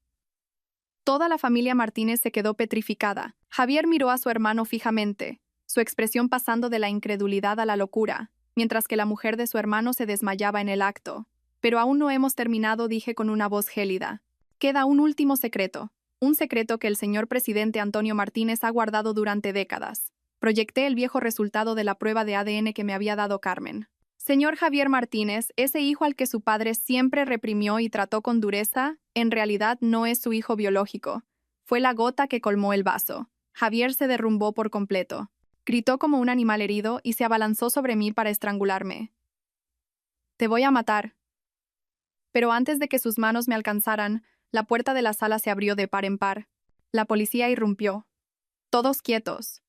Toda la familia Martínez se quedó petrificada. Javier miró a su hermano fijamente, su expresión pasando de la incredulidad a la locura, mientras que la mujer de su hermano se desmayaba en el acto. Pero aún no hemos terminado, dije con una voz gélida. Queda un último secreto, un secreto que el señor presidente Antonio Martínez ha guardado durante décadas. Proyecté el viejo resultado de la prueba de ADN que me había dado Carmen. Señor Javier Martínez, ese hijo al que su padre siempre reprimió y trató con dureza, en realidad no es su hijo biológico. Fue la gota que colmó el vaso. Javier se derrumbó por completo. Gritó como un animal herido y se abalanzó sobre mí para estrangularme. Te voy a matar. Pero antes de que sus manos me alcanzaran, la puerta de la sala se abrió de par en par. La policía irrumpió. Todos quietos.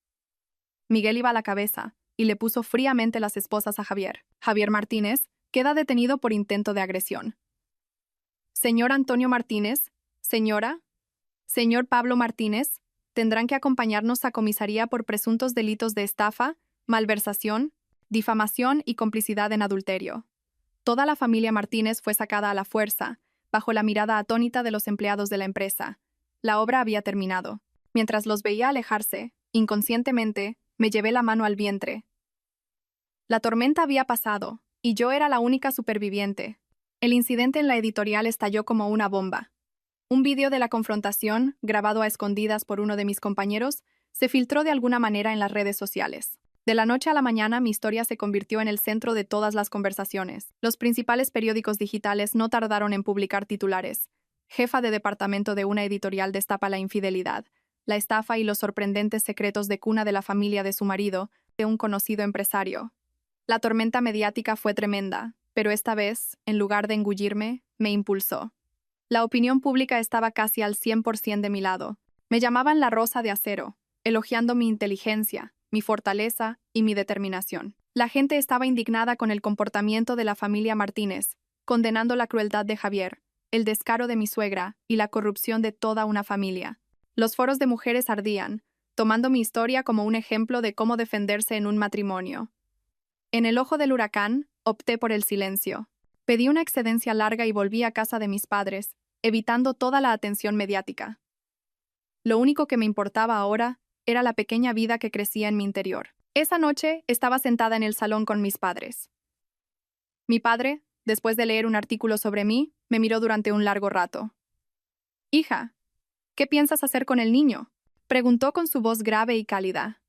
Miguel iba a la cabeza y le puso fríamente las esposas a Javier. Javier Martínez queda detenido por intento de agresión. Señor Antonio Martínez, señora, señor Pablo Martínez, tendrán que acompañarnos a comisaría por presuntos delitos de estafa, malversación, difamación y complicidad en adulterio. Toda la familia Martínez fue sacada a la fuerza, bajo la mirada atónita de los empleados de la empresa. La obra había terminado. Mientras los veía alejarse, inconscientemente, me llevé la mano al vientre. La tormenta había pasado, y yo era la única superviviente. El incidente en la editorial estalló como una bomba. Un vídeo de la confrontación, grabado a escondidas por uno de mis compañeros, se filtró de alguna manera en las redes sociales. De la noche a la mañana, mi historia se convirtió en el centro de todas las conversaciones. Los principales periódicos digitales no tardaron en publicar titulares. Jefa de departamento de una editorial destapa la infidelidad, la estafa y los sorprendentes secretos de cuna de la familia de su marido, de un conocido empresario. La tormenta mediática fue tremenda, pero esta vez, en lugar de engullirme, me impulsó. La opinión pública estaba casi al 100% de mi lado. Me llamaban la Rosa de Acero, elogiando mi inteligencia, mi fortaleza y mi determinación. La gente estaba indignada con el comportamiento de la familia Martínez, condenando la crueldad de Javier, el descaro de mi suegra y la corrupción de toda una familia. Los foros de mujeres ardían, tomando mi historia como un ejemplo de cómo defenderse en un matrimonio. En el ojo del huracán, opté por el silencio. Pedí una excedencia larga y volví a casa de mis padres, evitando toda la atención mediática. Lo único que me importaba ahora era la pequeña vida que crecía en mi interior. Esa noche estaba sentada en el salón con mis padres. Mi padre, después de leer un artículo sobre mí, me miró durante un largo rato. «Hija, ¿qué piensas hacer con el niño?», preguntó con su voz grave y cálida.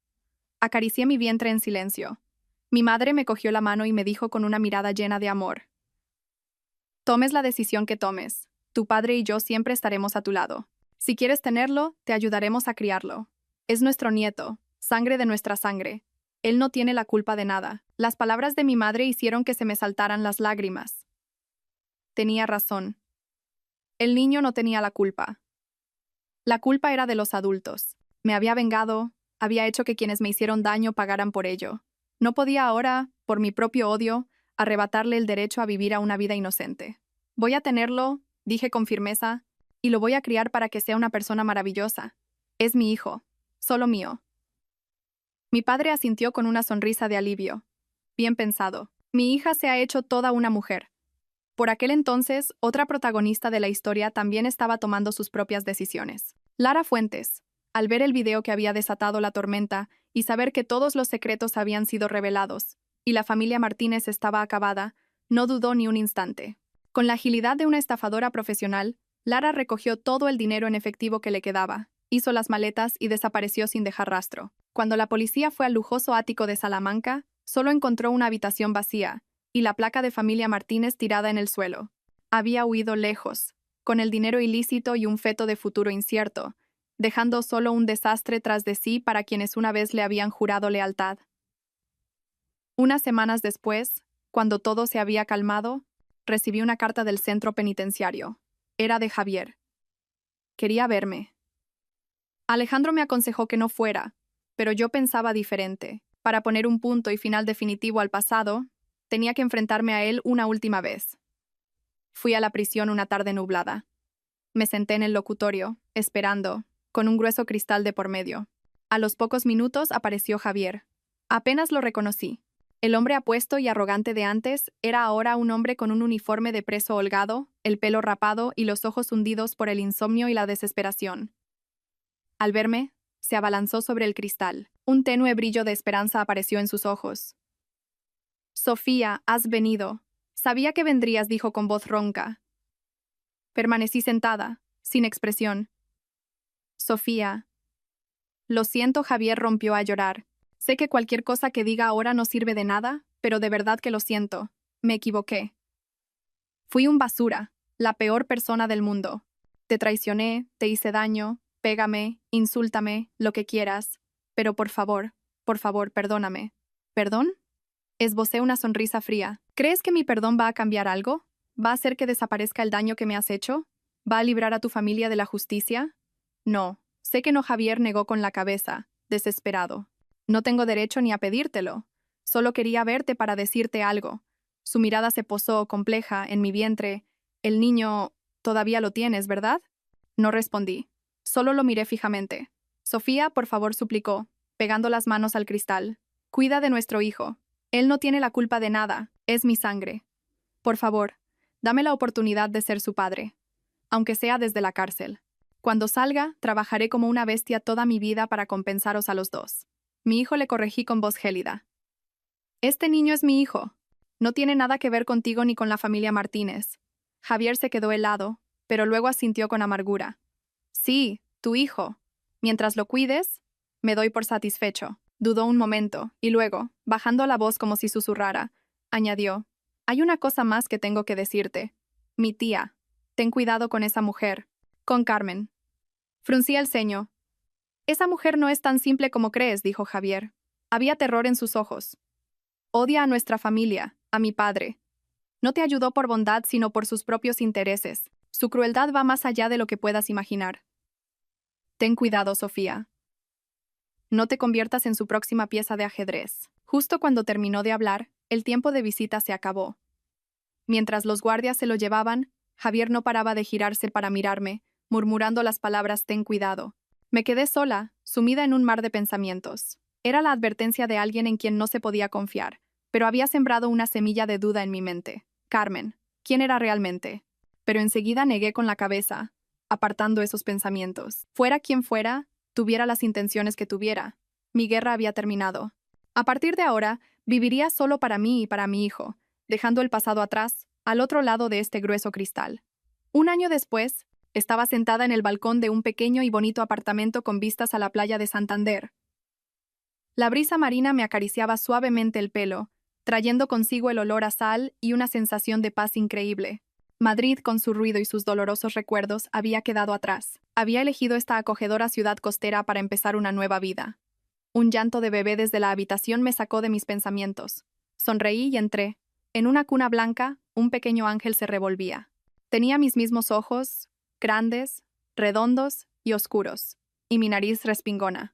Acaricié mi vientre en silencio. Mi madre me cogió la mano y me dijo con una mirada llena de amor: «Tomes la decisión que tomes, tu padre y yo siempre estaremos a tu lado. Si quieres tenerlo, te ayudaremos a criarlo. Es nuestro nieto, sangre de nuestra sangre. Él no tiene la culpa de nada». Las palabras de mi madre hicieron que se me saltaran las lágrimas. Tenía razón. El niño no tenía la culpa. La culpa era de los adultos. Me había vengado, había hecho que quienes me hicieron daño pagaran por ello. No podía ahora, por mi propio odio, arrebatarle el derecho a vivir a una vida inocente. «Voy a tenerlo», dije con firmeza, «y lo voy a criar para que sea una persona maravillosa. Es mi hijo, solo mío». Mi padre asintió con una sonrisa de alivio. Bien pensado. Mi hija se ha hecho toda una mujer. Por aquel entonces, otra protagonista de la historia también estaba tomando sus propias decisiones. Lara Fuentes, al ver el video que había desatado la tormenta y saber que todos los secretos habían sido revelados, y la familia Martínez estaba acabada, no dudó ni un instante. Con la agilidad de una estafadora profesional, Lara recogió todo el dinero en efectivo que le quedaba, hizo las maletas y desapareció sin dejar rastro. Cuando la policía fue al lujoso ático de Salamanca, solo encontró una habitación vacía y la placa de familia Martínez tirada en el suelo. Había huido lejos, con el dinero ilícito y un feto de futuro incierto, dejando solo un desastre tras de sí para quienes una vez le habían jurado lealtad. Unas semanas después, cuando todo se había calmado, recibí una carta del centro penitenciario. Era de Javier. Quería verme. Alejandro me aconsejó que no fuera, pero yo pensaba diferente. Para poner un punto y final definitivo al pasado, tenía que enfrentarme a él una última vez. Fui a la prisión una tarde nublada. Me senté en el locutorio, esperando, con un grueso cristal de por medio. A los pocos minutos apareció Javier. Apenas lo reconocí. El hombre apuesto y arrogante de antes era ahora un hombre con un uniforme de preso holgado, el pelo rapado y los ojos hundidos por el insomnio y la desesperación. Al verme, se abalanzó sobre el cristal. Un tenue brillo de esperanza apareció en sus ojos. «Sofía, has venido. Sabía que vendrías», dijo con voz ronca. Permanecí sentada, sin expresión. «Sofía». «Lo siento», Javier rompió a llorar. «Sé que cualquier cosa que diga ahora no sirve de nada, pero de verdad que lo siento. Me equivoqué. Fui un basura, la peor persona del mundo. Te traicioné, te hice daño, pégame, insúltame, lo que quieras. Pero por favor, perdóname». ¿Perdón? Esbocé una sonrisa fría. ¿Crees que mi perdón va a cambiar algo? ¿Va a hacer que desaparezca el daño que me has hecho? ¿Va a librar a tu familia de la justicia? No. Sé que no. Javier negó con la cabeza, desesperado. No tengo derecho ni a pedírtelo. Solo quería verte para decirte algo. Su mirada se posó, compleja, en mi vientre. El niño... todavía lo tienes, ¿verdad? No respondí. Solo lo miré fijamente. Sofía, por favor, suplicó, pegando las manos al cristal. Cuida de nuestro hijo. Él no tiene la culpa de nada. Es mi sangre. Por favor, dame la oportunidad de ser su padre. Aunque sea desde la cárcel. Cuando salga, trabajaré como una bestia toda mi vida para compensaros a los dos. Mi hijo, le corregí con voz gélida. Este niño es mi hijo. No tiene nada que ver contigo ni con la familia Martínez. Javier se quedó helado, pero luego asintió con amargura. Sí, tu hijo. Mientras lo cuides, me doy por satisfecho. Dudó un momento, y luego, bajando la voz como si susurrara, añadió, hay una cosa más que tengo que decirte. Mi tía. Ten cuidado con esa mujer. Con Carmen. Fruncí el ceño. Esa mujer no es tan simple como crees, dijo Javier. Había terror en sus ojos. Odia a nuestra familia, a mi padre. No te ayudó por bondad, sino por sus propios intereses. Su crueldad va más allá de lo que puedas imaginar. Ten cuidado, Sofía. No te conviertas en su próxima pieza de ajedrez. Justo cuando terminó de hablar, el tiempo de visita se acabó. Mientras los guardias se lo llevaban, Javier no paraba de girarse para mirarme, murmurando las palabras «ten cuidado». Me quedé sola, sumida en un mar de pensamientos. Era la advertencia de alguien en quien no se podía confiar, pero había sembrado una semilla de duda en mi mente. Carmen, ¿quién era realmente? Pero enseguida negué con la cabeza, apartando esos pensamientos. Fuera quien fuera, tuviera las intenciones que tuviera, mi guerra había terminado. A partir de ahora, viviría solo para mí y para mi hijo, dejando el pasado atrás, al otro lado de este grueso cristal. Un año después, estaba sentada en el balcón de un pequeño y bonito apartamento con vistas a la playa de Santander. La brisa marina me acariciaba suavemente el pelo, trayendo consigo el olor a sal y una sensación de paz increíble. Madrid, con su ruido y sus dolorosos recuerdos, había quedado atrás. Había elegido esta acogedora ciudad costera para empezar una nueva vida. Un llanto de bebé desde la habitación me sacó de mis pensamientos. Sonreí y entré. En una cuna blanca, un pequeño ángel se revolvía. Tenía mis mismos ojos, grandes, redondos y oscuros, y mi nariz respingona.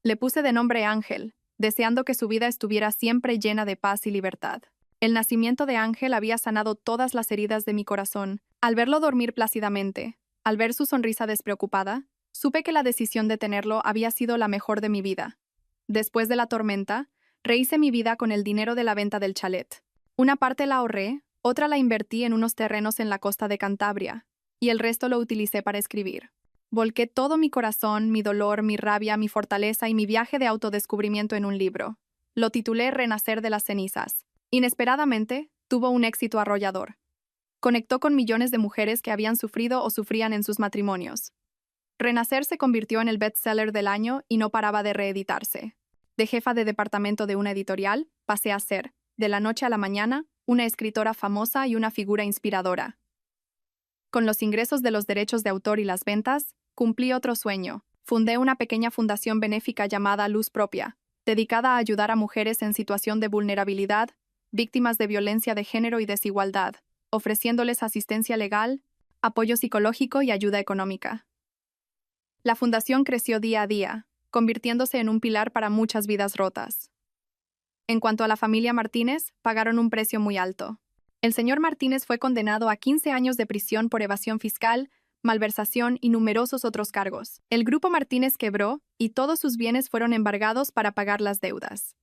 Le puse de nombre Ángel, deseando que su vida estuviera siempre llena de paz y libertad. El nacimiento de Ángel había sanado todas las heridas de mi corazón. Al verlo dormir plácidamente, al ver su sonrisa despreocupada, supe que la decisión de tenerlo había sido la mejor de mi vida. Después de la tormenta, rehice mi vida con el dinero de la venta del chalet. Una parte la ahorré, otra la invertí en unos terrenos en la costa de Cantabria, y el resto lo utilicé para escribir. Volqué todo mi corazón, mi dolor, mi rabia, mi fortaleza y mi viaje de autodescubrimiento en un libro. Lo titulé Renacer de las cenizas. Inesperadamente, tuvo un éxito arrollador. Conectó con millones de mujeres que habían sufrido o sufrían en sus matrimonios. Renacer se convirtió en el bestseller del año y no paraba de reeditarse. De jefa de departamento de una editorial, pasé a ser, de la noche a la mañana, una escritora famosa y una figura inspiradora. Con los ingresos de los derechos de autor y las ventas, cumplí otro sueño. Fundé una pequeña fundación benéfica llamada Luz Propia, dedicada a ayudar a mujeres en situación de vulnerabilidad, víctimas de violencia de género y desigualdad, ofreciéndoles asistencia legal, apoyo psicológico y ayuda económica. La fundación creció día a día, convirtiéndose en un pilar para muchas vidas rotas. En cuanto a la familia Martínez, pagaron un precio muy alto. El señor Martínez fue condenado a 15 años de prisión por evasión fiscal, malversación y numerosos otros cargos. El grupo Martínez quebró y todos sus bienes fueron embargados para pagar las deudas.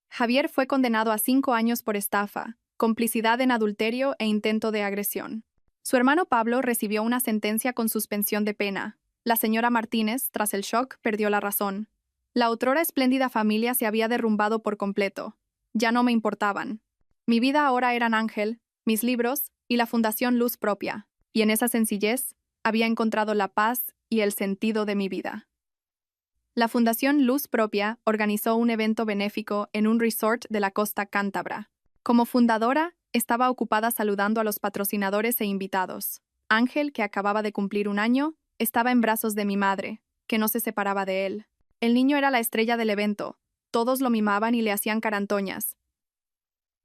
Javier fue condenado a 5 años por estafa, complicidad en adulterio e intento de agresión. Su hermano Pablo recibió una sentencia con suspensión de pena. La señora Martínez, tras el shock, perdió la razón. La otrora espléndida familia se había derrumbado por completo. Ya no me importaban. Mi vida ahora eran Ángel, mis libros y la Fundación Luz Propia, y en esa sencillez había encontrado la paz y el sentido de mi vida. La Fundación Luz Propia organizó un evento benéfico en un resort de la costa cántabra. Como fundadora, estaba ocupada saludando a los patrocinadores e invitados. Ángel, que acababa de cumplir 1 año, estaba en brazos de mi madre, que no se separaba de él. El niño era la estrella del evento. Todos lo mimaban y le hacían carantoñas.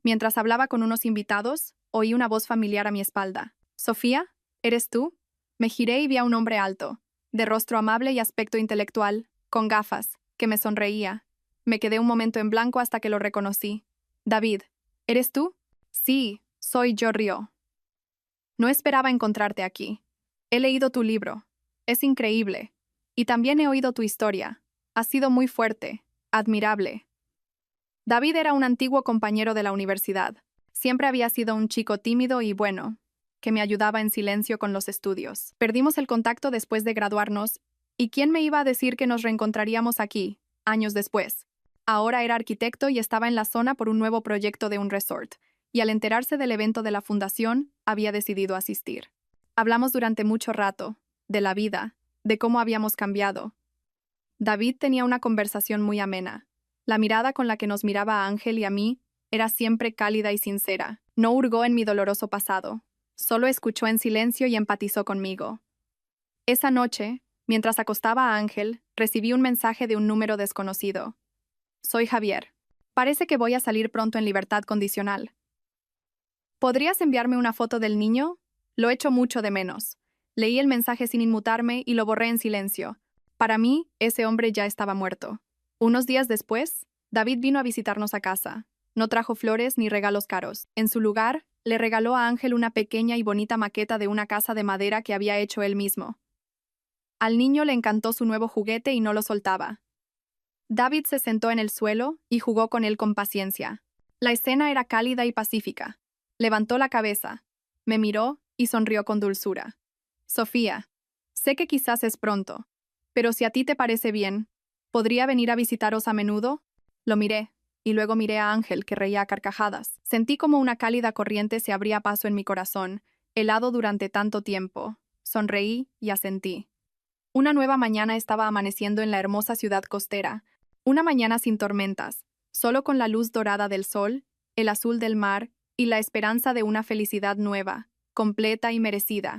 Mientras hablaba con unos invitados, oí una voz familiar a mi espalda. «Sofía, ¿eres tú?» Me giré y vi a un hombre alto, de rostro amable y aspecto intelectual, con gafas, que me sonreía. Me quedé un momento en blanco hasta que lo reconocí. «David, ¿eres tú?» «Sí, soy yo, Río. No esperaba encontrarte aquí. He leído tu libro. Es increíble. Y también he oído tu historia. Ha sido muy fuerte, admirable». David era un antiguo compañero de la universidad. Siempre había sido un chico tímido y bueno, que me ayudaba en silencio con los estudios. Perdimos el contacto después de graduarnos, y ¿quién me iba a decir que nos reencontraríamos aquí, años después? Ahora era arquitecto y estaba en la zona por un nuevo proyecto de un resort, y al enterarse del evento de la fundación, había decidido asistir. Hablamos durante mucho rato, de la vida, de cómo habíamos cambiado. David tenía una conversación muy amena. La mirada con la que nos miraba a Ángel y a mí era siempre cálida y sincera. No hurgó en mi doloroso pasado. Solo escuchó en silencio y empatizó conmigo. Esa noche, mientras acostaba a Ángel, recibí un mensaje de un número desconocido. «Soy Javier. Parece que voy a salir pronto en libertad condicional. ¿Podrías enviarme una foto del niño? Lo echo mucho de menos». Leí el mensaje sin inmutarme y lo borré en silencio. Para mí, ese hombre ya estaba muerto. Unos días después, David vino a visitarnos a casa. No trajo flores ni regalos caros. En su lugar, le regaló a Ángel una pequeña y bonita maqueta de una casa de madera que había hecho él mismo. Al niño le encantó su nuevo juguete y no lo soltaba. David se sentó en el suelo y jugó con él con paciencia. La escena era cálida y pacífica. Levantó la cabeza, me miró y sonrió con dulzura. «Sofía, sé que quizás es pronto, pero si a ti te parece bien, ¿podría venir a visitaros a menudo?» Lo miré, y luego miré a Ángel, que reía a carcajadas. Sentí como una cálida corriente se abría paso en mi corazón, helado durante tanto tiempo. Sonreí y asentí. Una nueva mañana estaba amaneciendo en la hermosa ciudad costera. Una mañana sin tormentas, solo con la luz dorada del sol, el azul del mar y la esperanza de una felicidad nueva, completa y merecida.